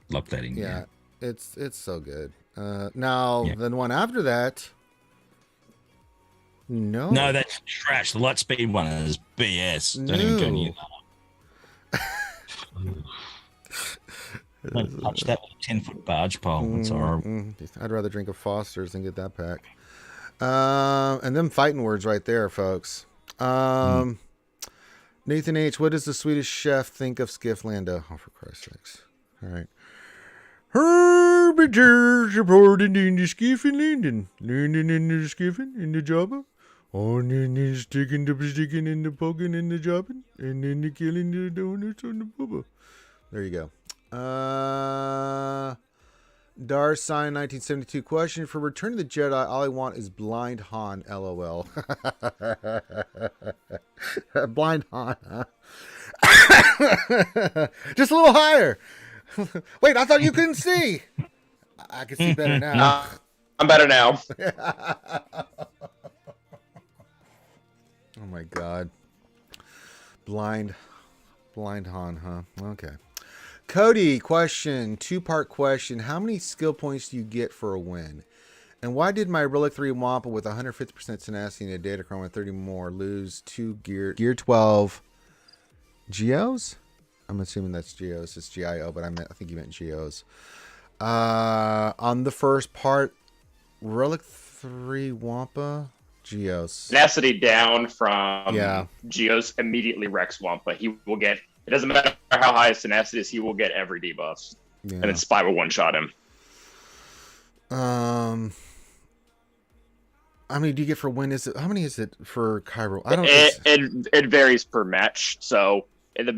Lock that in. Yeah, it's so good. Now, the one after that... No. No, that's trash. The Lightspeed one is BS. No. Don't even go near that. Don't touch that 10-foot barge pole. That's horrible. I'd rather drink a Foster's than get that pack. And them fighting words right there, folks. Nathan H., what does the Swedish chef think of Skiff Lando? Oh, for Christ's sakes. All right. Herbiters reported in the skiff in London. Landing in the skiffing in the jobber. On in the sticking in the poking in the jobbing. And then the killing the donuts on the bubba. There you go. Dar Sign 1972 question. For Return of the Jedi, all I want is Blind Han, LOL. Blind Han, huh? Just a little higher. Wait, I thought you couldn't see. I can see better now. I'm better now. Oh my God. Blind Han, huh? Okay. Cody, question, 2-part question. How many skill points do you get for a win? And why did my Relic 3 Wampa with 150% tenacity and a Datacron with 30 more lose 2 Gear 12 Geos? I'm assuming that's Geos. It's GIO, but I think you meant Geos. On the first part, Relic 3 Wampa, Geos. Tenacity down from Geos immediately wrecks Wampa. He will get... It doesn't matter how high his tenacity is, he will get every debuff. Yeah. And then Spy will one-shot him. How many do you get for win? How many is it for Cairo? It varies per match. So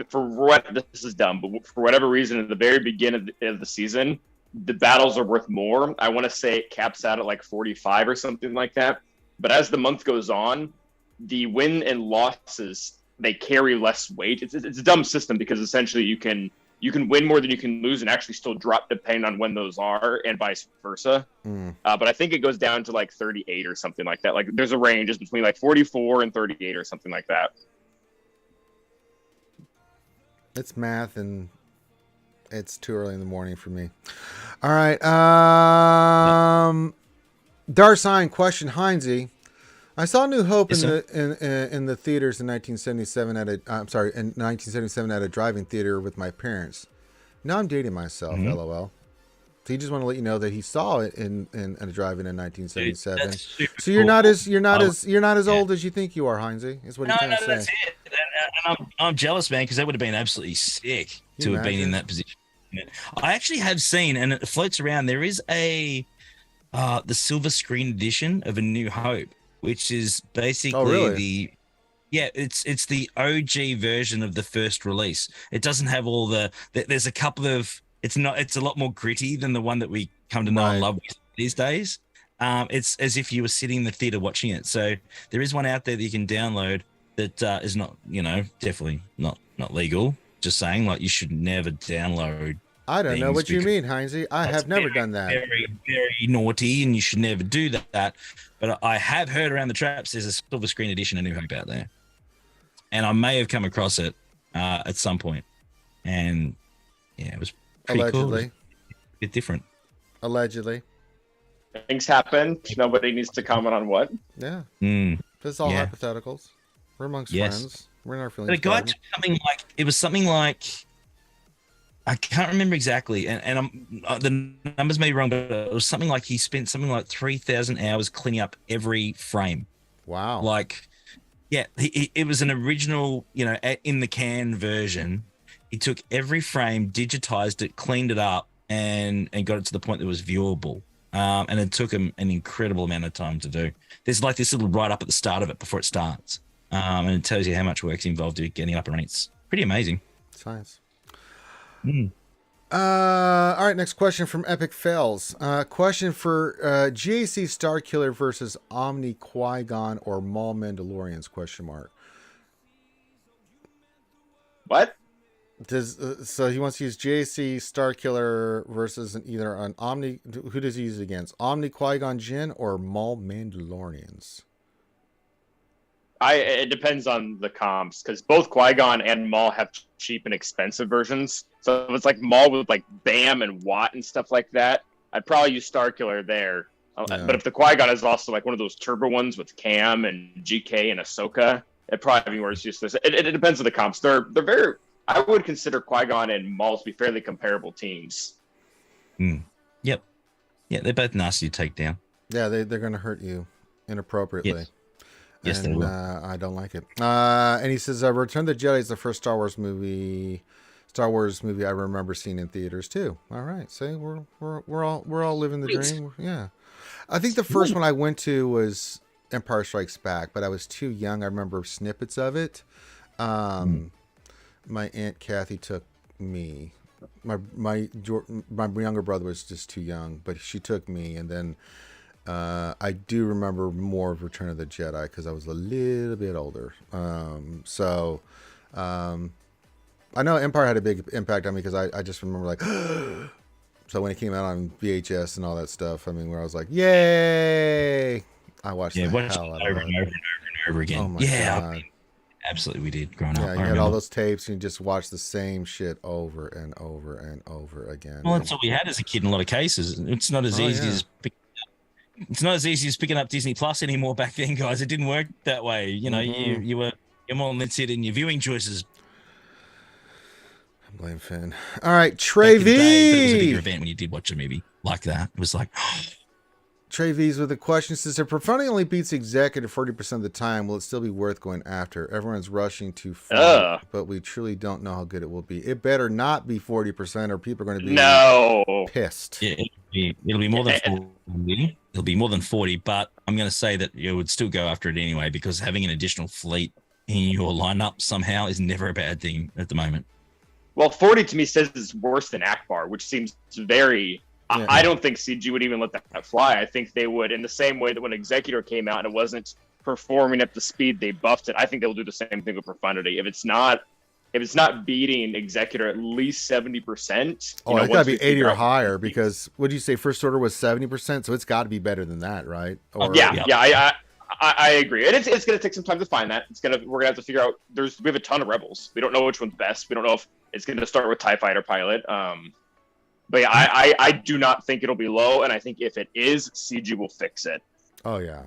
for what this is dumb, but for whatever reason, at the very beginning of the season, the battles are worth more. I want to say it caps out at like 45 or something like that. But as the month goes on, the win and losses, they carry less weight. It's a dumb system because essentially you can win more than you can lose and actually still drop depending on when those are, and vice versa. But I think it goes down to like 38 or something like that. Like there's a range, it's between like 44 and 38 or something like that. It's math and it's too early in the morning for me. All right. Darsign question, Heinze. I saw New Hope in the theaters in 1977 at a drive-in theater with my parents. Now I'm dating myself, LOL. So you just want to let you know that he saw it in a drive-in in 1977. So you're not as old as you think you are, Heinze. Is what he's trying to say. That's it. And I'm jealous, man, because that would have been absolutely sick to have been in that position. I actually have seen, and it floats around. There is the silver screen edition of A New Hope, which is basically Yeah, it's the OG version of the first release. It doesn't have all there's a couple of it's a lot more gritty than the one that we come to know and Right. love these days. It's as if you were sitting in the theater watching it. So there is one out there that you can download that is not, definitely not legal. Just saying, like, you should never download. I don't know things what you because mean, Heinzie. I that's have never very, done that. Very, very naughty, and you should never do that. But I have heard around the traps there's a silver screen edition of New Hope out there, and I may have come across it at some point. And yeah, it was pretty Allegedly. cool. A bit different. Allegedly. Things happen. Nobody needs to comment on what. Yeah. Mm. This is all Yeah. hypotheticals. We're amongst Yes. friends. We're in our But feelings. a guy garden. took something like I can't remember exactly, and the numbers may be wrong, but it was something like he spent something like 3,000 hours cleaning up every frame. Wow. Like, yeah, it was an original, in the can version. He took every frame, digitized it, cleaned it up, and got it to the point that it was viewable. And it took him an incredible amount of time to do. There's like this little write up at the start of it before it starts, and it tells you how much work's involved in getting it up and running. It's pretty amazing. Science. Mm. All right, next question from Epic Fails. Question for GAC Starkiller versus Omni Qui-Gon or Maul Mandalorians? Question mark. What? So he wants to use GAC Starkiller versus either an Omni. Who does he use it against? Omni Qui-Gon Jinn or Maul Mandalorians? It depends on the comps because both Qui-Gon and Maul have cheap and expensive versions. So if it's like Maul with like BAM and Watt and stuff like that, I'd probably use Starkiller there. Yeah. But if the Qui-Gon is also like one of those turbo ones with Cam and GK and Ahsoka, it'd probably be worth use this. It depends on the comps. They're very. I would consider Qui-Gon and Maul to be fairly comparable teams. Yep. Yeah, they're both nasty to take down. Yeah, they're going to hurt you inappropriately. Yes. Yes, they and, will. I don't like it. And he says, Return of the Jedi is the first Star Wars movie I remember seeing in theaters too. All right, see, we're all living the dream. Yeah, I think the first one I went to was Empire Strikes Back, but I was too young. I remember snippets of it. My Aunt Kathy took me. My younger brother was just too young, but she took me, and then I do remember more of Return of the Jedi because I was a little bit older. I know Empire had a big impact on me because I just remember like, so when it came out on VHS and all that stuff, I mean, where I was like, yay! I watched the watch hell it out over of and it. over and over and over again. Oh my yeah, God. I mean, absolutely, we did growing Yeah, up. you I had remember. all those tapes and you just watched the same shit over and over and over again. Well, that's all we had as a kid in a lot of cases. It's not as easy as it's not as easy as picking up Disney Plus anymore back then, guys. It didn't work that way. You know, you're more limited in your viewing choices. I blame Finn. All right, Trey Back in the day, but it was a bigger V. event when you did watch a movie like that. It was like, Trey V's with a question says, if Profanity only beats Executor 40% of the time, will it still be worth going after? Everyone's rushing to fight, but we truly don't know how good it will be. It better not be 40% or people are going to be pissed. Yeah, it'll be more than 40. It'll be more than 40, but I'm going to say that you would still go after it anyway because having an additional fleet in your lineup somehow is never a bad thing at the moment. Well, 40 to me says it's worse than Akbar, which seems very... Yeah. I don't think CG would even let that fly. I think they would, in the same way that when Executor came out and it wasn't performing at the speed they buffed it, I think they'll do the same thing with Profanity. If it's not beating Executor at least 70%. Oh, it's got to be 80 or higher because what did you say? First Order was 70%, so it's got to be better than that, right? Or, I agree. And it's going to take some time to find that. We're going to have to figure out. We have a ton of rebels. We don't know which one's best. We don't know if it's going to start with TIE Fighter pilot. But yeah, I do not think it'll be low, and I think if it is, CG will fix it. Oh yeah.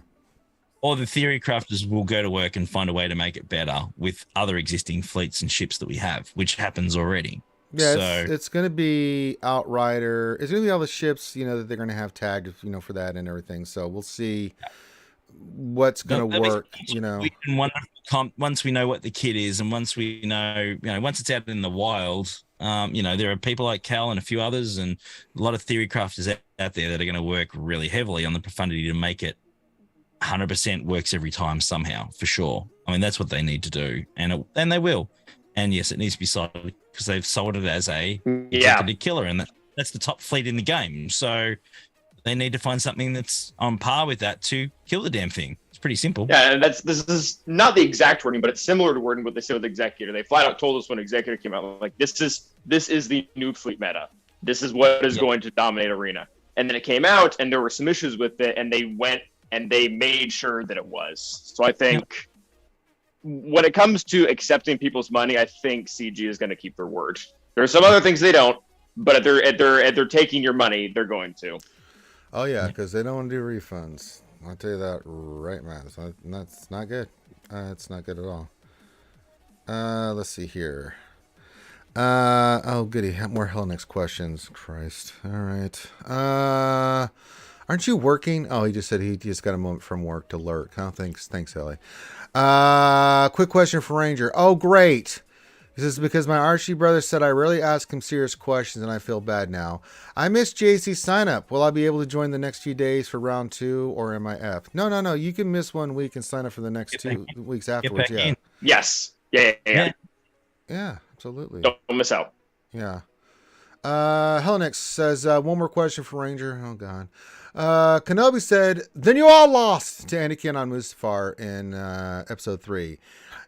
Or the theory crafters will go to work and find a way to make it better with other existing fleets and ships that we have, which happens already. Yeah, so, it's going to be Outrider. It's going to be all the ships, that they're going to have tagged, for that and everything. So we'll see what's going to work. Once we know what the kit is, and once we know, once it's out in the wild. There are people like Cal and a few others and a lot of theory crafters out there that are going to work really heavily on the Profanity to make it 100% works every time somehow, for sure. I mean, that's what they need to do, and they will. And yes, it needs to be sold because they've sold it as a executive killer, and that's the top fleet in the game. So they need to find something that's on par with that to kill the damn thing. It's pretty simple. Yeah, and this is not the exact wording, but it's similar to wording what they said with Executor. They flat out told us when Executor came out, like, this is the new fleet meta. This is what is going to dominate Arena. And then it came out, and there were some issues with it, and they went and they made sure that it was. So I think when it comes to accepting people's money, I think CG is going to keep their word. There are some other things they don't, but if they're taking your money, they're going to. Oh yeah, because they don't want to do refunds. I'll tell you that right, man. That's not good. It's not good at all. Let's see here. Oh goody, more Hell Next questions. Christ. All right. Aren't you working? Oh, he just said he just got a moment from work to lurk. Oh, thanks, Ellie. Quick question for Ranger. Oh, great. He says, because my Archie brother said I rarely ask him serious questions and I feel bad now. I missed JC's sign up. Will I be able to join the next few days for round 2 or am I F? No. You can miss 1 week and sign up for the next 2 weeks afterwards. Yeah. Yes. Yeah. Yeah, absolutely. Don't miss out. Yeah. Hellnix says, one more question for Ranger. Oh, God. Kenobi said, then you all lost to Anakin on Mustafar in episode 3.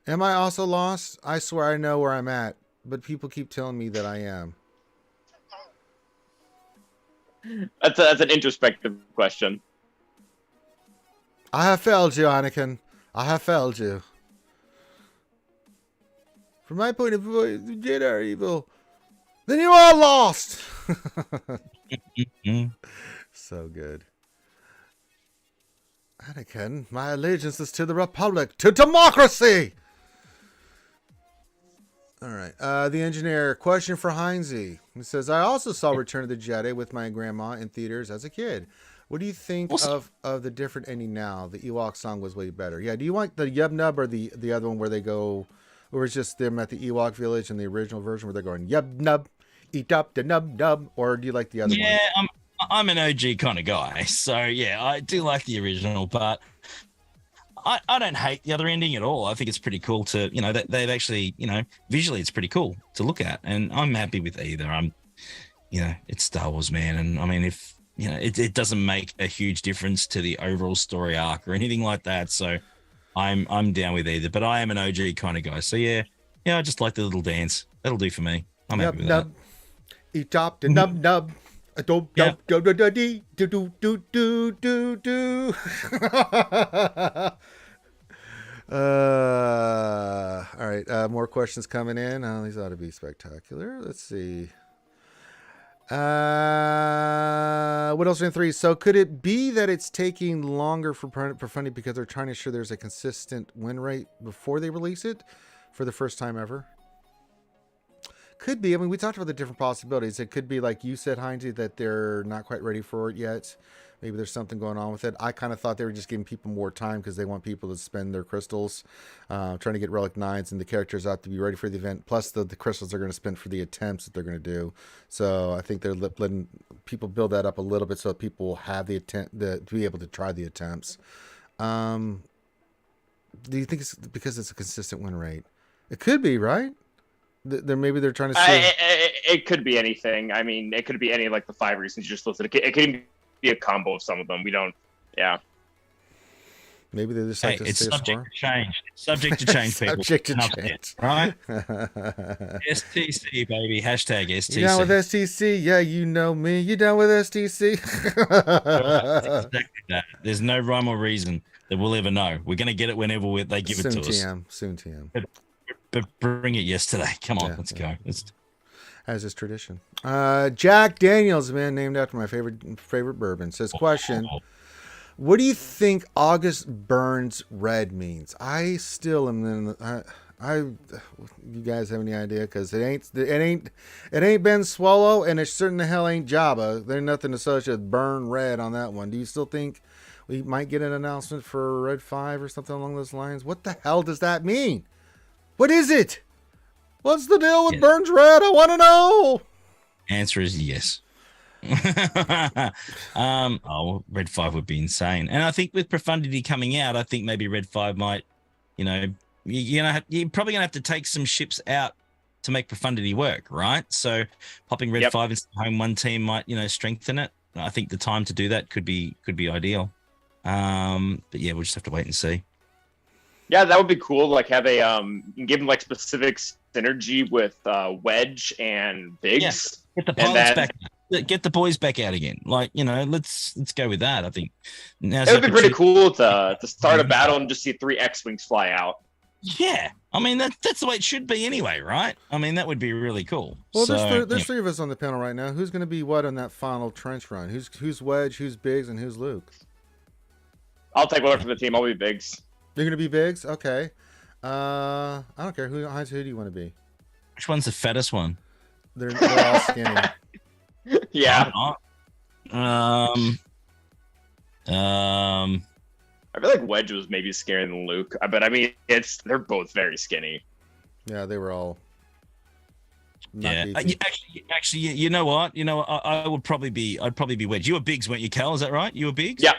Am I also lost? I swear I know where I'm at, but people keep telling me that I am. That's an introspective question. I have failed you, Anakin. I have failed you. From my point of view, the Jedi are evil. Then you are lost. So good. Anakin, my allegiance is to the Republic, to democracy. All right. The engineer, question for Heinze. He says, I also saw Return of the Jedi with my grandma in theaters as a kid. What do you think of the different ending now? The Ewok song was way better. Yeah, do you want the Yub Nub or the other one where they go, or it's just them at the Ewok village in the original version where they're going, Yub Nub, eat up the Nub Nub, or do you like the other one? Yeah, I'm an OG kind of guy. So, yeah, I do like the original, but I don't hate the other ending at all. I think it's pretty cool to, they've actually, visually it's pretty cool to look at. And I'm happy with either. It's Star Wars, man. And I mean, if, it doesn't make a huge difference to the overall story arc or anything like that. So I'm down with either, but I am an OG kind of guy. So yeah, I just like the little dance. That'll do for me. I'm happy with that. Eat up the nub nub. All right, more questions coming in. Oh, these ought to be spectacular. Let's see. What else in 3? So could it be that it's taking longer for Profanity because they're trying to ensure there's a consistent win rate before they release it for the first time ever? Could be. I mean, we talked about the different possibilities. It could be like you said, Heinze, that they're not quite ready for it yet. Maybe there's something going on with it. I kind of thought they were just giving people more time because they want people to spend their crystals, trying to get Relic 9s and the characters out to be ready for the event. Plus the crystals they're going to spend for the attempts that they're going to do. So I think they're letting people build that up a little bit so that people will have the attempt to be able to try the attempts. Do you think it's because it's a consistent win rate? It could be, right? Maybe they're trying to say it could be anything. I mean, it could be any like the 5 reasons you just listed. It could even be a combo of some of them. We don't. Yeah. Maybe they just like to it's say subject to change. It's subject to change, people. Subject to change, right? STC baby. Hashtag STC. You down with STC? Yeah, you know me. You down with STC? Exactly that. There's no rhyme or reason that we'll ever know. We're gonna get it whenever they give it to us. Soon TM. But bring it yesterday. Come on, let's go. As is tradition. Jack Daniels, man, named after my favorite bourbon, says, question, what do you think August Burns Red means? I still am in you guys have any idea? Because it ain't Ben Swallow, and it certainly the hell ain't Jabba. There's nothing associated with Burn Red on that one. Do you still think we might get an announcement for Red 5 or something along those lines? What the hell does that mean? What is it? What's the deal with Burns Red? I want to know. Answer is yes. Red 5 would be insane. And I think with Profanity coming out, I think maybe Red 5 might, you're probably gonna have to take some ships out to make Profanity work, right? So popping Red 5 into the home 1 team might, strengthen it. I think the time to do that could be ideal. But yeah, we'll just have to wait and see. Yeah, that would be cool. Like have a give them like specific synergy with Wedge and Biggs. Yeah. Get the pilots back. Get the boys back out again. Like, let's go with that. I think it would be pretty cool to start a battle and just see 3 X-wings fly out. Yeah, I mean that's the way it should be anyway, right? I mean that would be really cool. Well, there's 3 of us on the panel right now. Who's going to be what on that final trench run? Who's Wedge? Who's Biggs? And who's Luke? I'll take one from the team. I'll be Biggs. You're going to be Biggs? Okay. I don't care. Who do you want to be? Which one's the fattest one? They're all skinny. Yeah. I feel like Wedge was maybe scarier than Luke, but I mean, they're both very skinny. Yeah, they were all. Actually, you know what? I'd probably be Wedge. You were Biggs, weren't you, Cal? Is that right? You were Biggs? Yeah.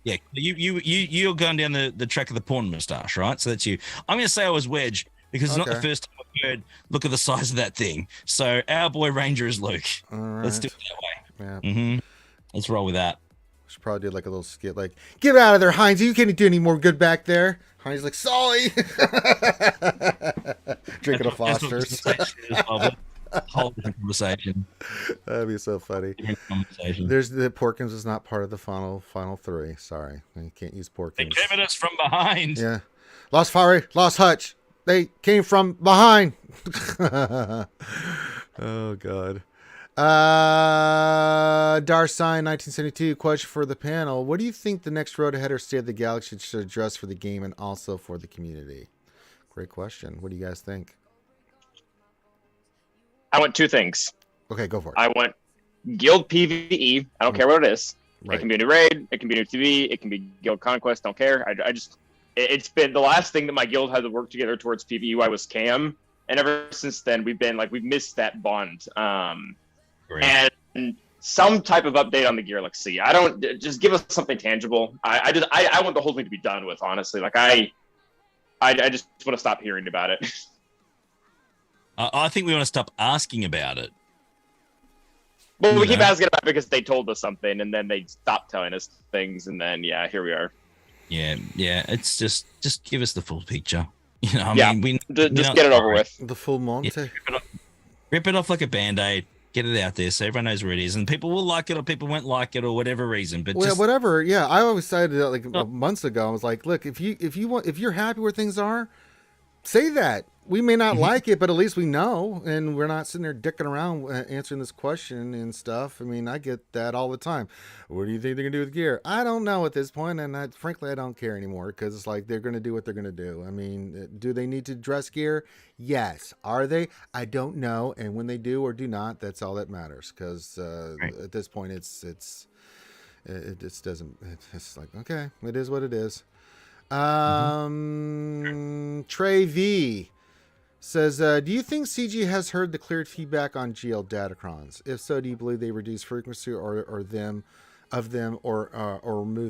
You're going down the track of the porn moustache, right? So that's you. I'm going to say I was Wedge because it's not the first time I've heard. Look at the size of that thing. So our boy Ranger is Luke. All right. Let's do it that way. Yeah. Mm-hmm. Let's roll with that. Should probably do like a little skit, like "Get out of there, Heinz! You can't do any more good back there." Heinz like, "Sorry." Drinking a Foster's. Whole different conversation. That'd be so funny. Conversation. There's the Porkins is not part of the final 3. Sorry, you can't use Porkins. They came at us from behind. Yeah, lost fire, lost hutch. They came from behind. Oh God. Darsign 1972 question for the panel. What do you think the next road ahead or State of the Galaxy should address for the game and also for the community? Great question. What do you guys think? I want 2 things. Okay, go for it. I want guild PvE. I don't care what it is. Right. It can be a new raid. It can be new TV. It can be guild conquest. Don't care. It's been the last thing that my guild had to work together towards PvE. I was Cam, and ever since then we've missed that bond. And some type of update on the gear. Like, see, just give us something tangible. I want the whole thing to be done with. Honestly, like I just want to stop hearing about it. I think we want to stop asking about it. Well, we keep asking about it because they told us something, and then they stopped telling us things, and then here we are. Yeah. It's just give us the full picture. I mean, just get it over with. The full Monte. Rip it off like a Band-Aid. Get it out there so everyone knows where it is, and people will like it or people won't like it or whatever reason. But whatever. Yeah, I always said that like months ago. I was like, look, if you're happy where things are, say that. We may not like it, but at least we know, and we're not sitting there dicking around answering this question and stuff. I mean, I get that all the time. What do you think they're gonna do with gear? I don't know at this point, and frankly, I don't care anymore because it's like they're gonna do what they're gonna do. I mean, do they need to dress gear? Yes. Are they? I don't know. And when they do or do not, that's all that matters. Because at this point, it just doesn't. It's like, okay, it is what it is. Trey V says, do you think CG has heard the cleared feedback on GL datacrons? If so, do you believe they reduce frequency or remove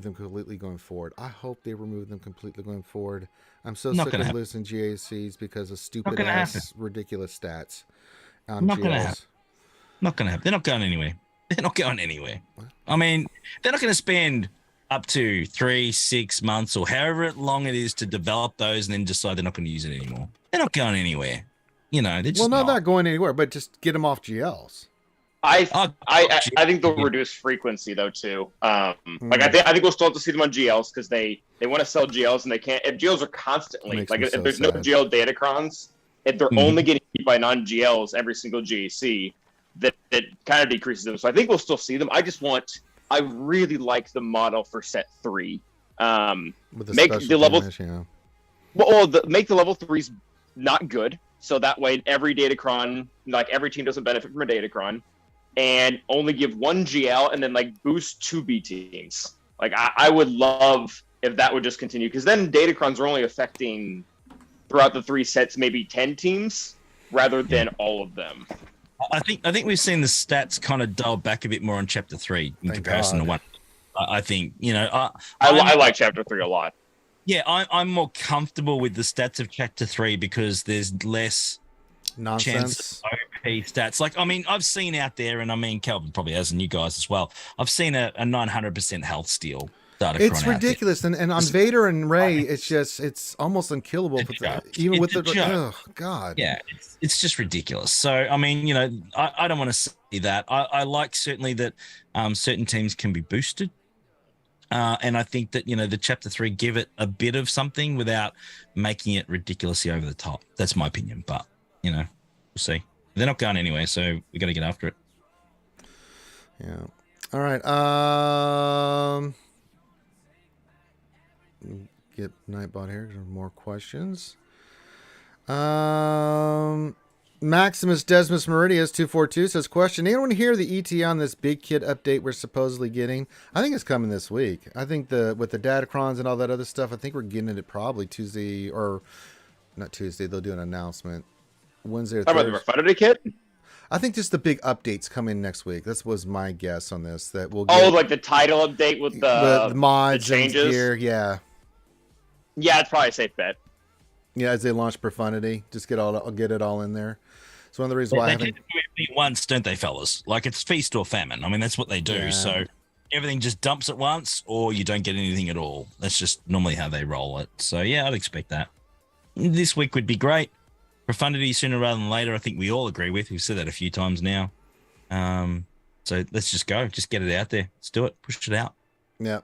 them completely going forward? I hope they remove them completely going forward. I'm so sick of losing GACs because of stupid ass ridiculous stats on GLs. Not gonna happen. They're not going anywhere. What? I mean, they're not gonna spend up to 3-6 months or however long it is to develop those and then decide they're not going to use it anymore. They're not going anywhere. They're just not going anywhere, but just get them off GLs. I think they'll reduce frequency though too. Like I think we'll still have to see them on GLs because they want to sell GLs and they can't. If GLs are constantly if there's no GL datacrons, if they're only getting hit by non-GLs every single GAC, that kind of decreases them. So I think we'll still see them. I really like the model for set 3. Make the level make the level 3s not good, so that way every datacron, like every team doesn't benefit from a datacron, and only give 1 GL and then like boost 2 B teams. Like I would love if that would just continue, because then datacrons are only affecting throughout the 3 sets maybe 10 teams rather than all of them. I think we've seen the stats kind of dial back a bit more on Chapter 3 in comparison to 1. I think, I like Chapter 3 a lot. Yeah, I'm more comfortable with the stats of Chapter 3 because there's less chance Nonsense. of OP stats. Like, I mean, I've seen out there, and I mean, Calvin probably has, and you guys as well. I've seen a 900% health steal It's Datacron out there. ridiculous, and on Vader and Ray, it's almost unkillable. It's a joke. Even with It's a the joke. oh god, Yeah, it's just ridiculous. So, I mean, I don't want to see that. I like certainly that certain teams can be boosted. And I think that, the Chapter 3 give it a bit of something without making it ridiculously over the top. That's my opinion. But, we'll see. They're not going anywhere, so we got to get after it. Yeah. All right. Get Nightbot here. There's more questions. Maximus Desmus Meridius 242 says, question, anyone hear the ET on this big kid update we're supposedly getting? I think it's coming this week. I think with the Datacrons and all that other stuff, I think we're getting it probably Tuesday, or not Tuesday. They'll do an announcement Wednesday or How about Thursday. the Profanity kit? I think just the big updates come in next week. That was my guess on this. That we'll get Oh, like the title update with the mods the changes. and gear. Yeah, Yeah, it's probably a safe bet. yeah. As they launch Profanity, just get it all in there. It's one of the reasons why I They haven't. can do everything once, don't they, fellas? Like, it's feast or famine. I mean, that's what they do. Yeah. So everything just dumps at once, or you don't get anything at all. That's just normally how they roll it. So yeah, I'd expect that. This week would be great. Profundity sooner rather than later, I think we all agree with. We've said that a few times now. So let's just go. Just get it out there. Let's do it. Push it out. Yeah.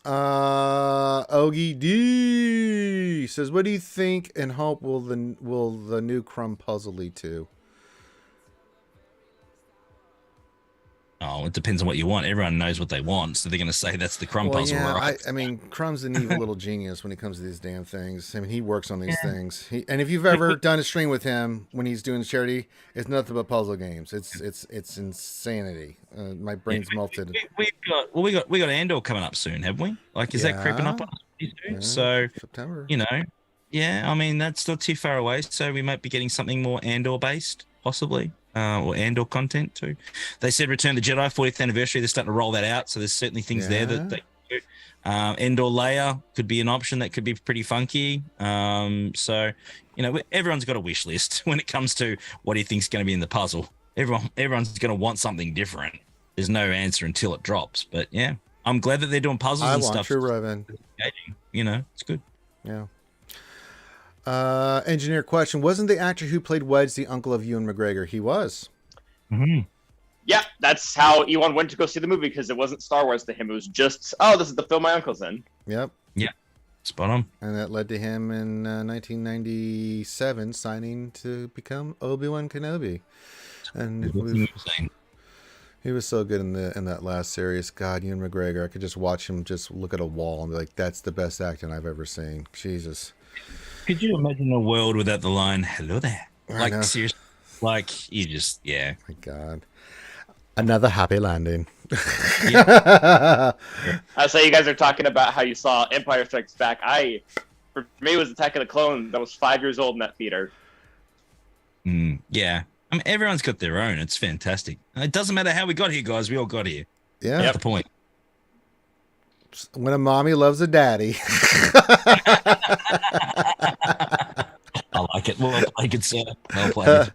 Ogie D says, "What do you think and hope will the new Crumb puzzle lead to?" Oh, it depends on what you want. Everyone knows what they want, so they're going to say that's the crumb Well, puzzle, yeah, right? I mean, Crumb's an evil little genius when it comes to these damn things. I mean, he works on these things. And if you've ever done a stream with him when he's doing charity, it's nothing but puzzle games. It's insanity. My brain's melted. We got Andor coming up soon, haven't we? Like, is that creeping up on us pretty soon? Yeah, So September. yeah, I mean, that's not too far away. So we might be getting something more Andor based, possibly, or Andor content too. They said Return of the Jedi 40th anniversary. They're starting to roll that out. So there's certainly things there that they do. Endor Leia could be an option that could be pretty funky. So, everyone's got a wish list when it comes to what do you think's going to be in the puzzle. Everyone's going to want something different. There's no answer until it drops. But yeah, I'm glad that they're doing puzzles and stuff. True Revan. It's good. Yeah. Engineer question: wasn't the actor who played Wedge the uncle of Ewan McGregor? He was. Mm-hmm. Yeah, that's how Ewan went to go see the movie, because it wasn't Star Wars to him. It was just, this is the film my uncle's in. Yep. Yeah. Spot on. And that led to him in 1997 signing to become Obi-Wan Kenobi. And he was so good in that last series. God, Ewan McGregor, I could just watch him just look at a wall and be like, that's the best acting I've ever seen. Jesus. Could you imagine a world without the line, hello there? I know. Seriously, you just, yeah. My God. Another happy landing. I say you guys are talking about how you saw Empire Strikes Back. For me, it was Attack of the Clones. I was 5 years old in that theater. Yeah. I mean, everyone's got their own. It's fantastic. It doesn't matter how we got here, guys. We all got here. Yeah. That's the point. When a mommy loves a daddy. I like it. Well played, good sir. Well played.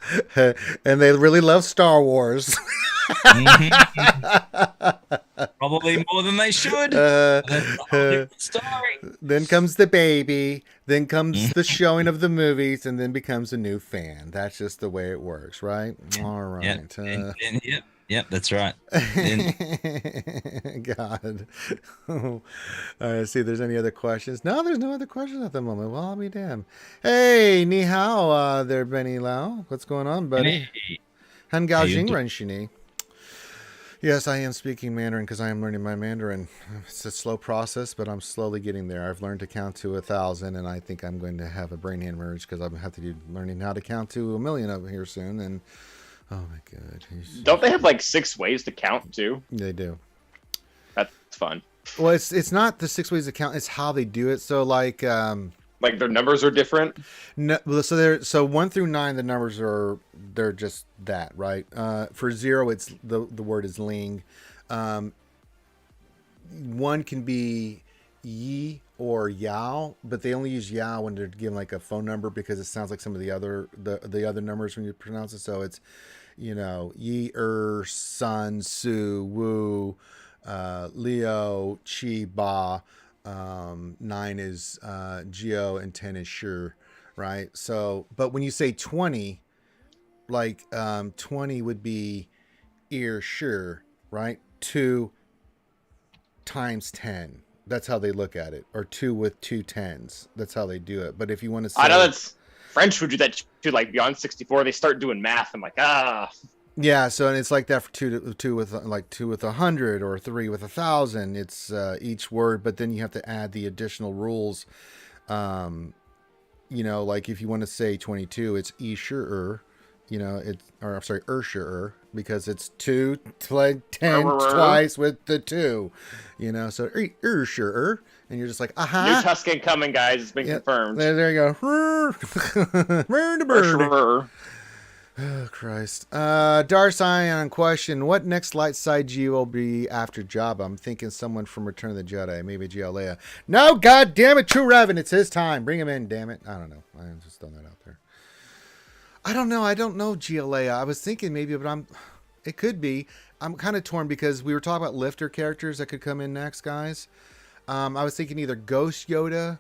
And they really love Star Wars. Probably more than they should. Story. Then comes the baby. Then comes the showing of the movies, and then becomes a new fan. That's just the way it works, right? All right. Yep, that's right. God. All right, see if there's any other questions. No, there's no other questions at the moment. Well, I'll be damned. Hey, ni hao there, Benny Lau. What's going on, buddy? Han Gao Jing Ren Shini. Yes, I am speaking Mandarin because I am learning my Mandarin. It's a slow process, but I'm slowly getting there. I've learned to count to 1,000, and I think I'm going to have a brain hemorrhage because I'm have to be learning how to count to 1,000,000 over here soon. And oh my God, don't they have like 6 ways to count too? They do. That's fun. Well, it's not the 6 ways to count; it's how they do it. So like their numbers are different. No, so 1 through 9, the numbers they're just that, right? For 0, it's the word is ling. 1 can be yi or Yao, but they only use Yao when they're given like a phone number because it sounds like some of the other numbers when you pronounce it. So it's, Yi, Sun, Su, Wu, Leo, Chi, Ba. 9 is Geo, and 10 is Sure, right? So, but when you say 20, like 20 would be ear Sure, right? 2 times 10. That's how they look at it. Or 2 with 2 tens. That's how they do it. But if you want to say, I know that's French would do that too. Like beyond 64, they start doing math. I'm like, yeah. So and it's like that for two with like 2 with 100 or 3 with 1,000. It's each word, but then you have to add the additional rules. Like if you want to say 22, it's e sure. I'm sorry, sure, because it's 2 10 twice with the 2, so sure, and you're just like, New Tuscan coming, guys. It's been confirmed. There you go. Sure. Oh, Christ. Darcion question, what next light side G will be after Jabba? I'm thinking someone from Return of the Jedi, maybe Leia. No, god damn it, True Revan, it's his time. Bring him in, damn it. I don't know. I'm just throwing that out there. I don't know Leia. I was thinking maybe, but it could be. I'm kind of torn because we were talking about lifter characters that could come in next, guys. I was thinking either Ghost Yoda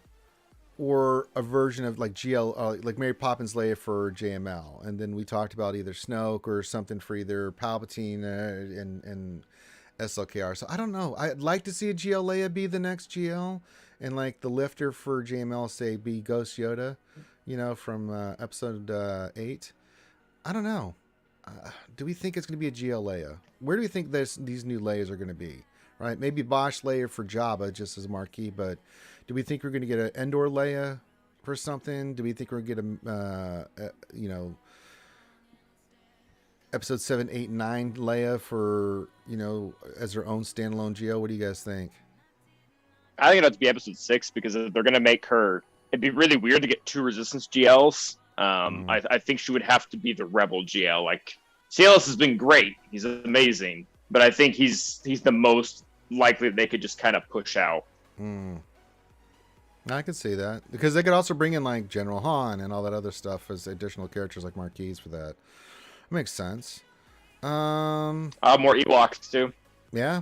or a version of like like Mary Poppins Leia for JML. And then we talked about either Snoke or something for either Palpatine and SLKR. So I don't know. I'd like to see a GL Leia be the next GL, and like the lifter for JML say be Ghost Yoda, from episode 8. I don't know. Do we think it's going to be a GL Leia? Where do we think these new Leias are going to be? Right? Maybe Bosch Leia for Jabba just as a marquee, but do we think we're going to get an Endor Leia for something? Do we think we're going to get episode 7, 8, 9 Leia for, as her own standalone GL? What do you guys think? I think it'd have to be episode 6 because if they're going to make her, it'd be really weird to get 2 Resistance GLs. I think she would have to be the Rebel GL. Like, CLS has been great. He's amazing. But I think he's the most likely they could just kind of push out. I could see that. Because they could also bring in, like, General Han and all that other stuff as additional characters like Marquise for that. Makes sense. More Ewoks, too. Yeah?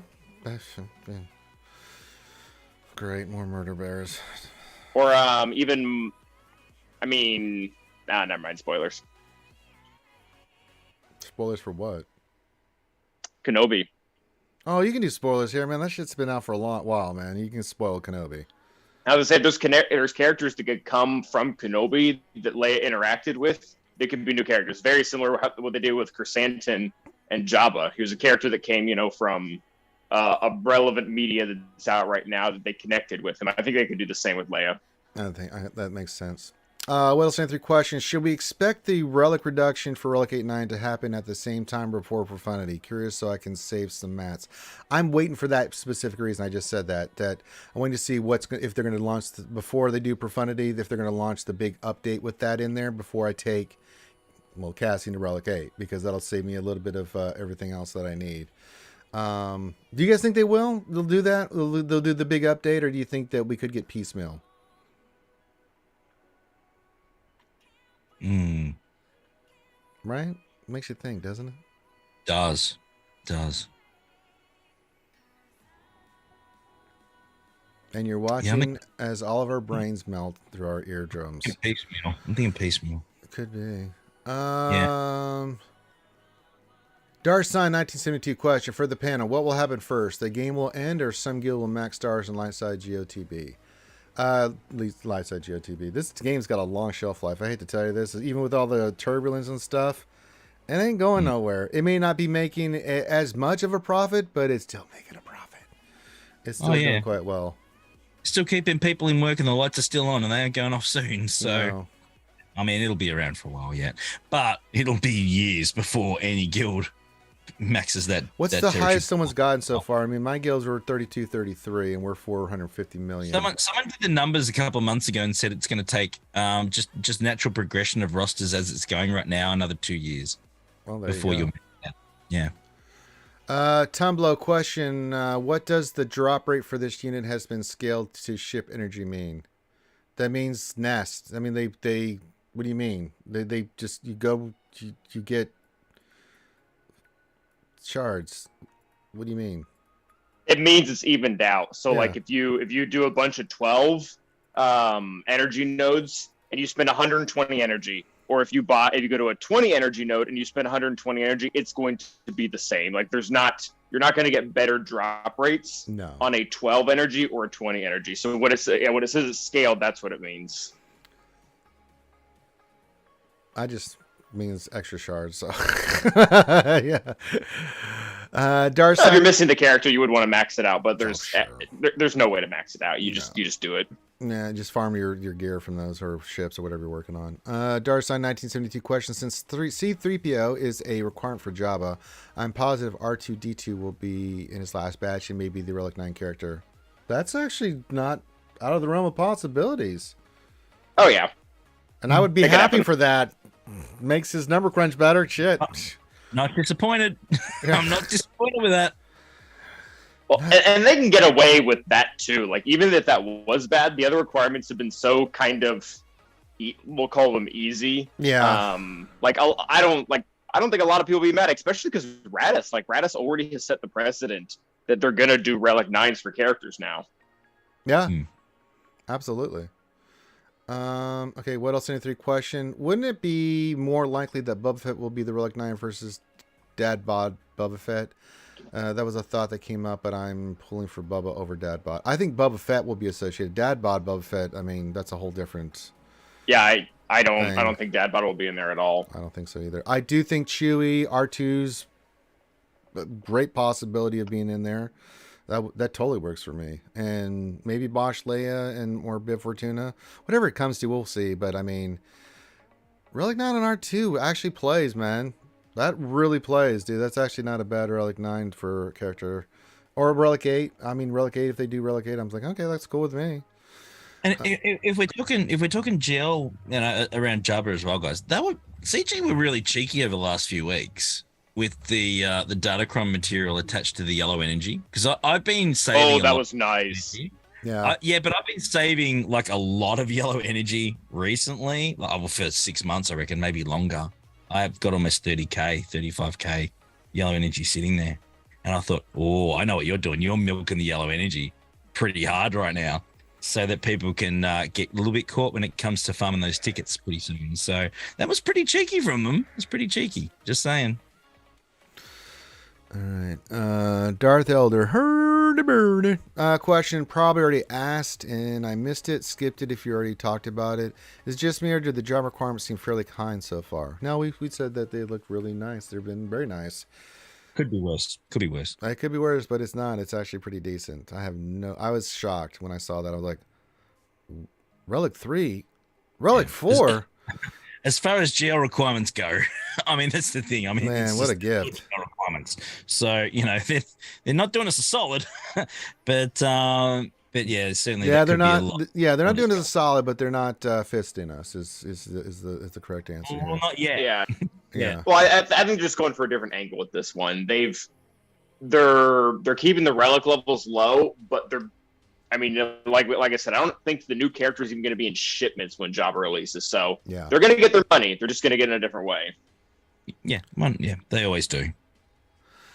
Great, more murder bears. Or even, never mind, spoilers. Spoilers for what? Kenobi. Oh, you can do spoilers here, man. That shit's been out for a long while, man. You can spoil Kenobi. I was saying there's characters that could come from Kenobi that Leia interacted with. They could be new characters. Very similar to what they did with Chrysanthemum and Jabba. He was a character that came, from a relevant media that's out right now that they connected with him. I think they could do the same with Leia. I think that makes sense. Will sent 3 questions. Should we expect the relic reduction for Relic 8-9 to happen at the same time before Profanity? Curious so I can save some mats. I'm waiting for that specific reason. I just said that I want to see if they're going to launch before they do Profanity, if they're going to launch the big update with that in there before I take Cassian to Relic 8, because that'll save me a little bit of everything else that I need. Do you guys think they will? They'll do that? They'll do the big update, or do you think that we could get piecemeal? Right? Makes you think, doesn't it? Does. And you're watching as all of our brains melt through our eardrums. Piecemeal. I'm thinking piecemeal. It could be. Yeah. Darsign 1972 question for the panel. What will happen first? The game will end or some guild will max stars and lightside GOTB? At least lightside GOTB. This game's got a long shelf life. I hate to tell you this. Even with all the turbulence and stuff, it ain't going nowhere. It may not be making as much of a profit, but it's still making a profit. It's still doing quite well. Still keeping people in work and the lights are still on and they aren't going off soon. So, it'll be around for a while yet. But it'll be years before any guild maxes that. What's the highest someone's gotten so far? My guilds were 32, 33, and we're 450 million. Someone did the numbers a couple of months ago and said it's going to take just natural progression of rosters as it's going right now another 2 years before you. Yeah. Tumblo question: what does the drop rate for this unit has been scaled to ship energy mean? That means nest. I mean, they. What do you mean? They just you go you get shards. What do you mean? It means it's evened out. So Yeah. like if you do a bunch of 12 energy nodes and you spend 120 energy, or if you go to a 20 energy node and you spend 120 energy, it's going to be the same. Like you're not going to get better drop rates No. on a 12 energy or a 20 energy. So when it says it's scaled, that's what it means. I just means extra shards. So yeah. Darcy. If you're missing the character, you would want to max it out, but there's sure. there's no way to max it out. You just do it. Yeah, just farm your gear from those or ships or whatever you're working on. Darsign 1972 question: since C3PO is a requirement for Jabba, I'm positive R2D2 will be in his last batch and maybe the Relic 9 character. That's actually not out of the realm of possibilities. Oh yeah, and I would be happy for that. Makes his number crunch better. Shit. Not disappointed. I'm not disappointed with that. Well, and they can get away with that too. Like even if that was bad, the other requirements have been so kind of, we'll call them easy. Yeah. I don't think a lot of people will be mad, especially because Radis already has set the precedent that they're gonna do Relic 9s for characters now. Yeah. Absolutely. Okay, what else? 3 question. Wouldn't it be more likely that Boba Fett will be the Relic 9 versus Dad Bod Boba Fett? That was a thought that came up, but I'm pulling for Bubba over Dad Bod. I think Boba Fett will be associated. Dad Bod Boba Fett, I mean, that's a whole different. Yeah, I don't think Dad Bod will be in there at all. I don't think so either. I do think Chewie, R2's a great possibility of being in there. That totally works for me. And maybe Bosch Leia and or Bib Fortuna. Whatever it comes to, we'll see. But I mean, Relic 9 and R2 actually plays, man. That really plays, dude. That's actually not a bad Relic 9 for a character. Or Relic 8. I mean, Relic 8, if they do Relic 8, I'm like, okay, that's cool with me. And if we're talking GL, around Jabba as well, guys, CG were really cheeky over the last few weeks with the Datacron material attached to the yellow energy, because I've been saving. Oh, that was nice. Yeah. But I've been saving like a lot of yellow energy recently. For 6 months, I reckon, maybe longer. I've got almost 30k, 35k yellow energy sitting there, and I thought, oh, I know what you're doing. You're milking the yellow energy pretty hard right now, so that people can get a little bit caught when it comes to farming those tickets pretty soon. So that was pretty cheeky from them. It was pretty cheeky. Just saying. All right. Darth Elder. Question probably already asked, and I missed it, skipped it if you already talked about it. Is it just me, or did the job requirements seem fairly kind so far? No, we said that they look really nice. They've been very nice. Could be worse. It could be worse, but it's not. It's actually pretty decent. I was shocked when I saw that. I was like, Relic 3? Relic 4? As far as GL requirements go, I mean, that's the thing. I mean, man, what a gift. GL requirements. So, they're not doing us a solid, but yeah, certainly. Yeah, they're not. Yeah, they're not doing us a solid, but they're not fisting us. Is the correct answer? Well, not yet. Yeah. Yeah. Well, I think they're just going for a different angle with this one. They're keeping the relic levels low, but like I said, I don't think the new character is even going to be in shipments when Jabba releases. So yeah, they're going to get their money. They're just going to get it in a different way. Yeah, they always do.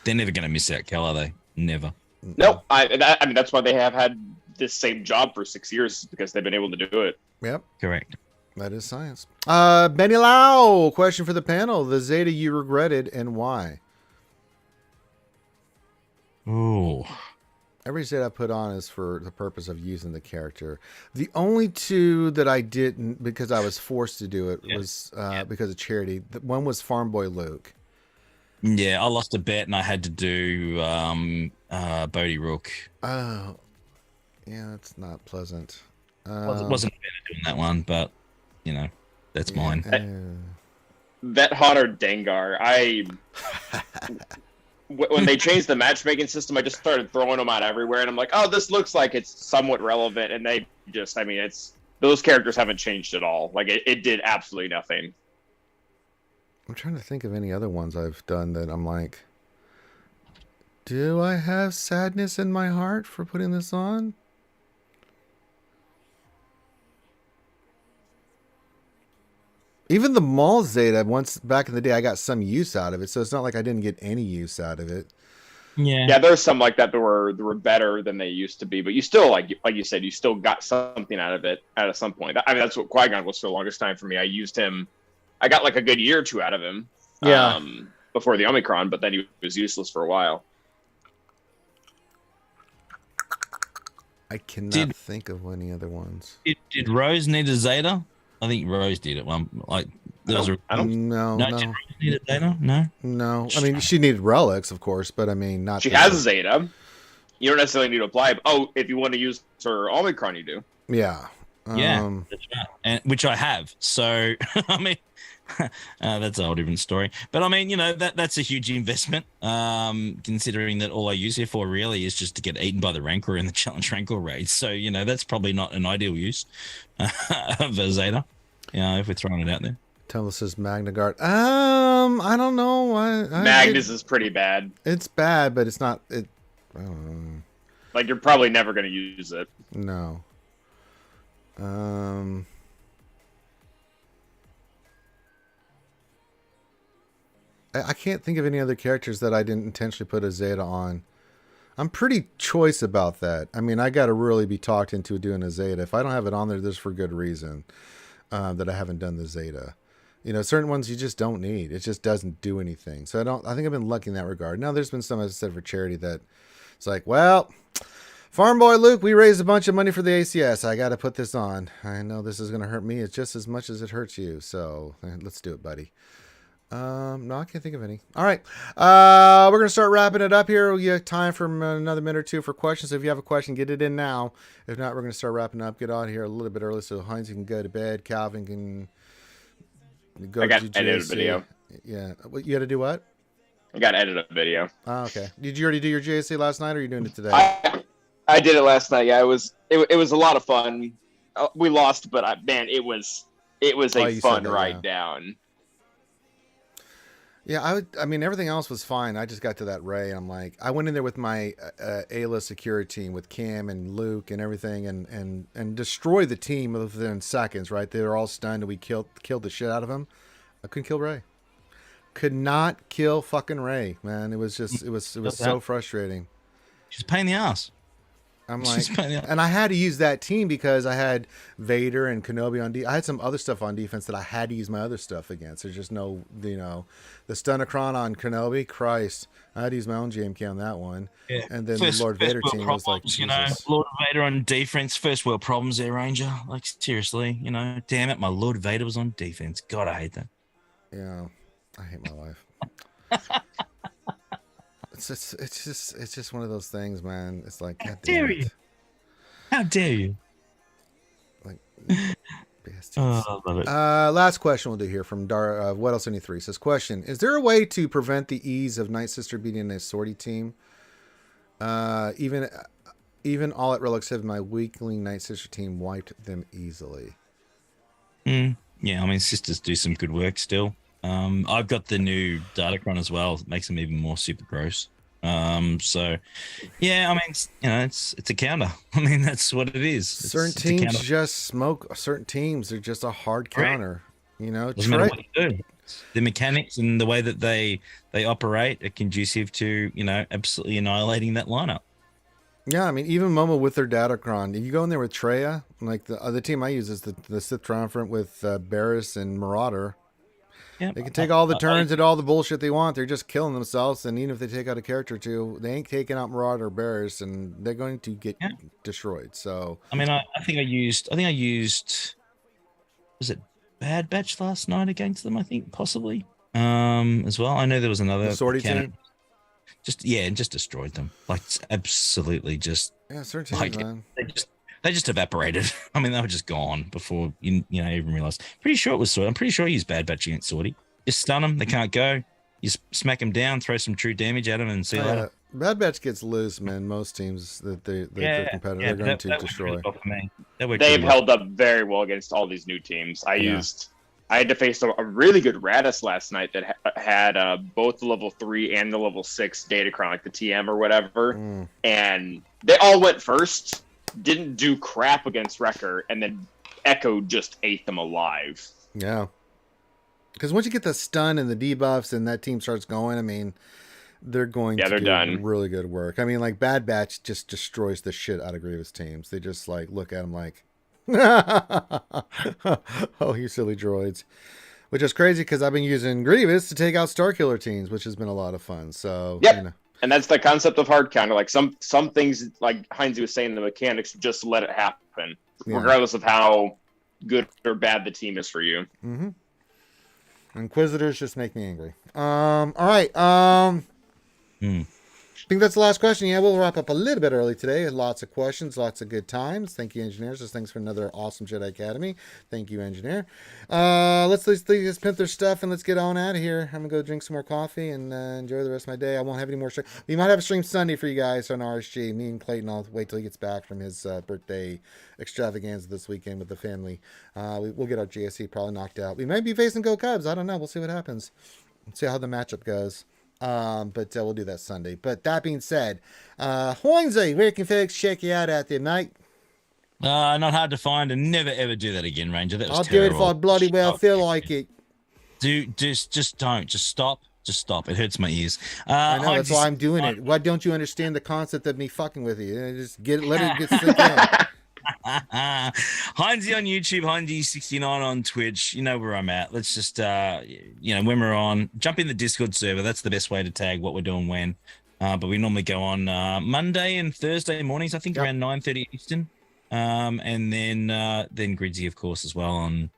They're never going to miss out, Cal, are they? Never. No, I mean that's why they have had this same job for 6 years, because they've been able to do it. Yep. Correct. That is science. Benny Lau, question for the panel: the Zeta you regretted and why? Oh. Every Zeta I put on is for the purpose of using the character. The only 2 that I didn't, because I was forced to do it, was because of charity. One was Farm Boy Luke. Yeah, I lost a bet and I had to do Bodhi Rook. Oh, yeah, that's not pleasant. Wasn't doing that one, but that's mine. Vet Hunter Dengar. When they changed the matchmaking system, I just started throwing them out everywhere, and I'm like, oh, this looks like it's somewhat relevant, and they just, those characters haven't changed at all. Like, it did absolutely nothing. I'm trying to think of any other ones I've done that I'm like, Do I have sadness in my heart for putting this on? Even the Maul Zeta, once back in the day, I got some use out of it, so it's not like I didn't get any use out of it. Yeah, there's some like that that were better than they used to be, but you still like you said, you still got something out of it at some point. I mean, that's what Qui-Gon was for the longest time for me. I used him. I got like a good year or two out of him. Yeah. Before the Omicron, but then he was useless for a while. I cannot think of any other ones. Did Rose need a Zeta? I think Rose did it. I don't know. Did Rose need a Zeta? No. I mean, she needed relics, of course, but I mean, not. She has a Zeta. You don't necessarily need to apply it. Oh, if you want to use her Omicron, you do. Yeah. Yeah, that's right. And which I have. So I mean, that's a whole different story. But I mean, that's a huge investment. Considering that all I use it for really is just to get eaten by the Rancor in the challenge Rancor raid. So that's probably not an ideal use of a Zeta. If we're throwing it out there. Tellus is Magna Guard. I don't know. Magnus is pretty bad. It's bad, but it's not. I don't know. Like, you're probably never going to use it. No. I can't think of any other characters that I didn't intentionally put a Zeta on. I'm pretty choice about that. I mean, I got to really be talked into doing a Zeta. If I don't have it on there, there's for good reason that I haven't done the Zeta. Certain ones you just don't need. It just doesn't do anything. So I think I've been lucky in that regard. Now, there's been some, as I said, for charity that it's like, well, Farm Boy Luke, we raised a bunch of money for the ACS. I got to put this on. I know this is going to hurt me. It's just as much as it hurts you. So let's do it, buddy. No, I can't think of any. All right. We're going to start wrapping it up here. We have time for another minute or two for questions. If you have a question, get it in now. If not, we're going to start wrapping up. Get on here a little bit early so Heinz can go to bed. Calvin can go I got to to edit a video. Yeah. You got to do what? I got to edit a video. Oh, okay. Did you already do your JSC last night, or are you doing it today? I did it last night. Yeah, it was a lot of fun. We lost, but man, it was a fun ride down. Yeah, I mean, everything else was fine. I just got to that Ray. I'm like, I went in there with my A-list security team with Cam and Luke and everything, and destroyed the team within seconds. Right, they were all stunned, and we killed the shit out of them. I couldn't kill Ray. Could not kill fucking Ray, man. It was so frustrating. She's a pain in the ass. I'm like, and I had to use that team because I had Vader and Kenobi on I had some other stuff on defense that I had to use my other stuff against. There's just no, the Stunachron on Kenobi, Christ. I had to use my own GMK on that one. Yeah. And then the Lord Vader team was like, Jesus. Lord Vader on defense, first world problems there, Ranger. Like, seriously, damn it, my Lord Vader was on defense. God, I hate that. Yeah, I hate my life. It's just one of those things, man. It's like, how dare you? How dare you? Like, bastards. Oh, I love it. Last question we'll do here from What Else 73 says, question: is there a way to prevent the ease of Night Sister beating a sortie team? Even all at Relic 7, my weakling Night Sister team wiped them easily. Yeah, I mean, sisters do some good work still. I've got the new Datacron as well. It makes them even more super gross. So yeah, I mean, it's a counter. I mean, that's what it is. Certain teams just smoke. Certain teams are just a hard counter. Doesn't matter what you do. The mechanics and the way that they operate are conducive to absolutely annihilating that lineup. Yeah, I mean, even Momo with their Datacron, if you go in there with Treya, like the other team I use is the Sith Triumphant with Barriss and Marauder. Yeah, they can take all the turns and all the bullshit they want. They're just killing themselves, and even if they take out a character or two, they ain't taking out Marauder or Barriss, and they're going to get destroyed. So I mean, I think I used was it Bad Batch last night against them? I think possibly as well. I know there was another sortie team. Just destroyed them. Like, absolutely just. Yeah, certain teams, man. They just evaporated. I mean, they were just gone before you even realized. Pretty sure it was Sortie. I'm pretty sure he used Bad Batch against Sortie. Just stun them. They can't go. You smack them down, throw some true damage at them, and see you later. Bad Batch gets loose, man. Most teams that they're competitive, they're going to destroy. They've held up very well against all these new teams. I used I had to face a really good Radis last night that had both the level 3 and the level 6 Datacron, like the TM or whatever. And they all went first, didn't do crap against Wrecker, and then Echo just ate them alive. Yeah. Because once you get the stun and the debuffs and that team starts going, I mean, they're going to do done. really good work. I mean, like, Bad Batch just destroys the shit out of Grievous teams. They just, like, look at them like, oh, you silly droids. Which is crazy because I've been using Grievous to take out Starkiller teams, which has been a lot of fun. So, yep. You know. And that's the concept of hard counter. Like some things, like Heinz was saying, the mechanics, just let it happen, regardless of how good or bad the team is for you. Mm-hmm. Inquisitors just make me angry. All right. I think that's the last question. Yeah, we'll wrap up a little bit early today. Lots of questions, lots of good times. Thank you, engineers. Just thanks for another awesome Jedi Academy. Thank you, engineer. Let's leave this Panther stuff and let's get on out of here. I'm gonna go drink some more coffee and enjoy the rest of my day. I won't have any more stream. We might have a stream Sunday for you guys on RSG. Me and Clayton. I'll wait till he gets back from his birthday extravaganza this weekend with the family. We'll get our GSC probably knocked out. We might be facing Go Cubs. I don't know. We'll see what happens. Let's see how the matchup goes. But we'll do that Sunday. But that being said, Hoinsey, where can folks check you out there, mate? Not hard to find, and never ever do that again, Ranger. That was I'll terrible. do it if I bloody well feel like it. Just don't. Just stop. Just stop. It hurts my ears. I know, that's why I'm doing it. Why don't you understand the concept of me fucking with you? Just let it get sink in. Heinzie on YouTube, Heinzie69 on Twitch. You know where I'm at. Let's just, when we're on, jump in the Discord server. That's the best way to tag what we're doing when. But we normally go on Monday and Thursday mornings, I think, around 9:30 Eastern. And then Gridsy, of course, as well on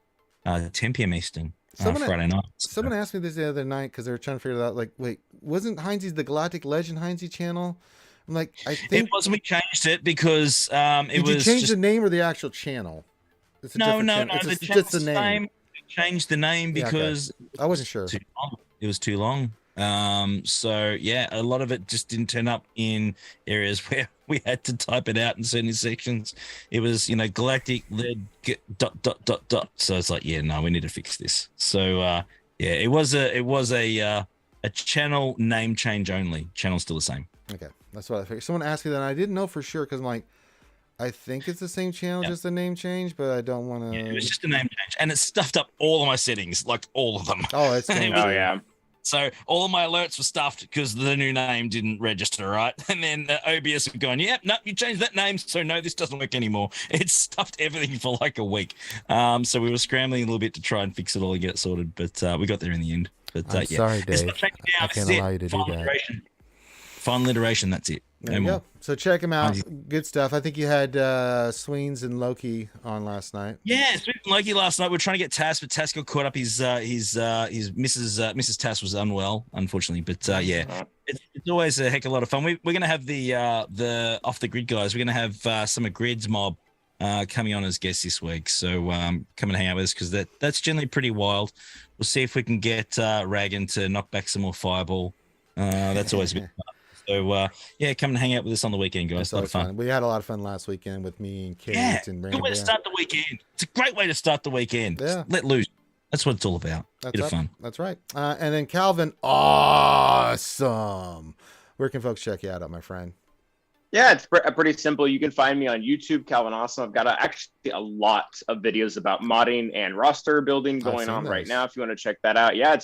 10 p.m. Eastern. Friday night. Someone asked me this the other night because they were trying to figure it out. Like, wait, wasn't Heinzie's the Galactic Legend Heinzie channel? I'm like, I think it wasn't. We changed it because Did you change the name or the actual channel? It's no. It's just the name. We changed the name because I wasn't sure. It was too long. So yeah, a lot of it just didn't turn up in areas where we had to type it out in certain sections. It was, galactic led ... So it's like, yeah, no, we need to fix this. So it was a channel name change only. Channel's still the same. Okay, that's what I figured. Someone asked me that, and I didn't know for sure because I'm like, I think it's the same channel, just a name change, but I don't want to. Yeah, it was just a name change, and it stuffed up all of my settings, like all of them. Oh, it's yeah. So all of my alerts were stuffed because the new name didn't register, right? And then OBS was going, yep, no, you changed that name, so no, this doesn't work anymore. It stuffed everything for like a week. So we were scrambling a little bit to try and fix it all and get it sorted, but we got there in the end. But I'm sorry, Dave. I can't allow you to do that. Final iteration, that's it. There you go. So check him out. Good stuff. I think you had Sweens and Loki on last night. Yeah, Sweens and Loki last night. We're trying to get Tass, but Tass got caught up. His Mrs. Tass was unwell, unfortunately. But it's always a heck of a lot of fun. We're going to have the off the grid guys. We're going to have some of Grid's mob coming on as guests this week. So come and hang out with us because that's generally pretty wild. We'll see if we can get Ragan to knock back some more fireball. That's always a bit fun. So, come and hang out with us on the weekend, guys. It's a lot of fun. We had a lot of fun last weekend with me and Kate and Randy. Good way to start the weekend. It's a great way to start the weekend. Yeah. Let loose. That's what it's all about. Bit of fun. That's right. And then Calvin, awesome. Where can folks check you out, my friend? Yeah, it's pretty simple. You can find me on YouTube, Calvin Awesome. I've got actually a lot of videos about modding and roster building going on right now. If you want to check that out. Yeah,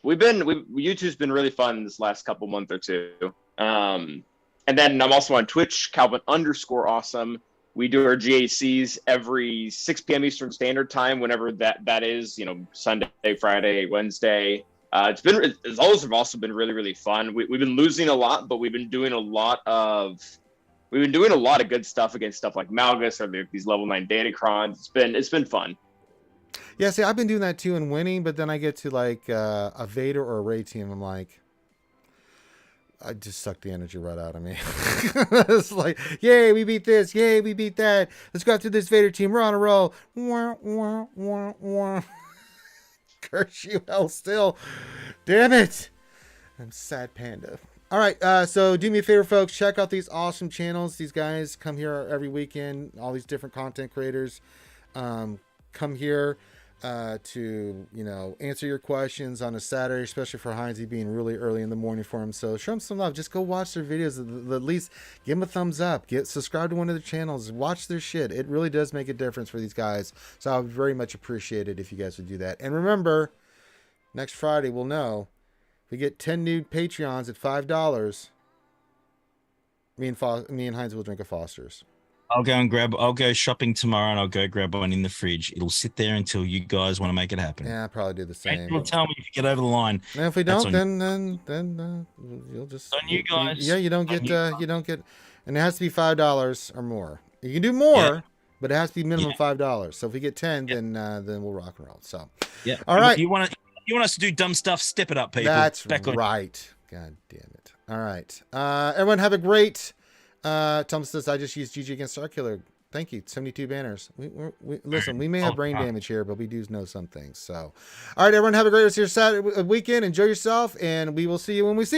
YouTube's been really fun this last couple month or two. And then I'm also on Twitch, Calvin_awesome. We do our GACs every 6 p.m. Eastern Standard Time, whenever that is, Sunday, Friday, Wednesday. It's always also been really, really fun. We've been losing a lot, but we've been doing a lot of good stuff against stuff like Malgus or these level 9 Datacrons. It's been fun. Yeah, see, I've been doing that too and winning, but then I get to like a Vader or a Ray team. I'm like, I just suck the energy right out of me. It's like, yay, we beat this. Yay, we beat that. Let's go after this Vader team. We're on a roll. Wah, wah, wah, wah. Curse you, hell still. Damn it. I'm sad panda. All right, so do me a favor, folks. Check out these awesome channels. These guys come here every weekend. All these different content creators come here. to, answer your questions on a Saturday, especially for Heinze being really early in the morning for him. So show him some love. Just go watch their videos. At least give them a thumbs up. Subscribe to one of their channels. Watch their shit. It really does make a difference for these guys. So I would very much appreciate it if you guys would do that. And remember, next Friday we'll know if we get 10 new Patreons at $5. Me and Heinz will drink a Foster's. I'll go shopping tomorrow and I'll go grab one in the fridge. It'll sit there until you guys want to make it happen. Yeah, I'll probably do the same. You'll tell me if you get over the line. And if we don't, then you'll just. On you guys. Yeah, you don't get, and it has to be $5 or more. You can do more, but it has to be minimum $5. So if we get 10, then we'll rock and roll. So, yeah. All right. You want us to do dumb stuff? Step it up, people. That's right. God damn it. All right. Everyone have a great. Tom says, I just used GG against Starkiller. Thank you. 72 banners. Listen, we may have brain damage here, but we do know some things. So, all right, everyone, have a great rest of your Saturday weekend. Enjoy yourself, and we will see you when we see you.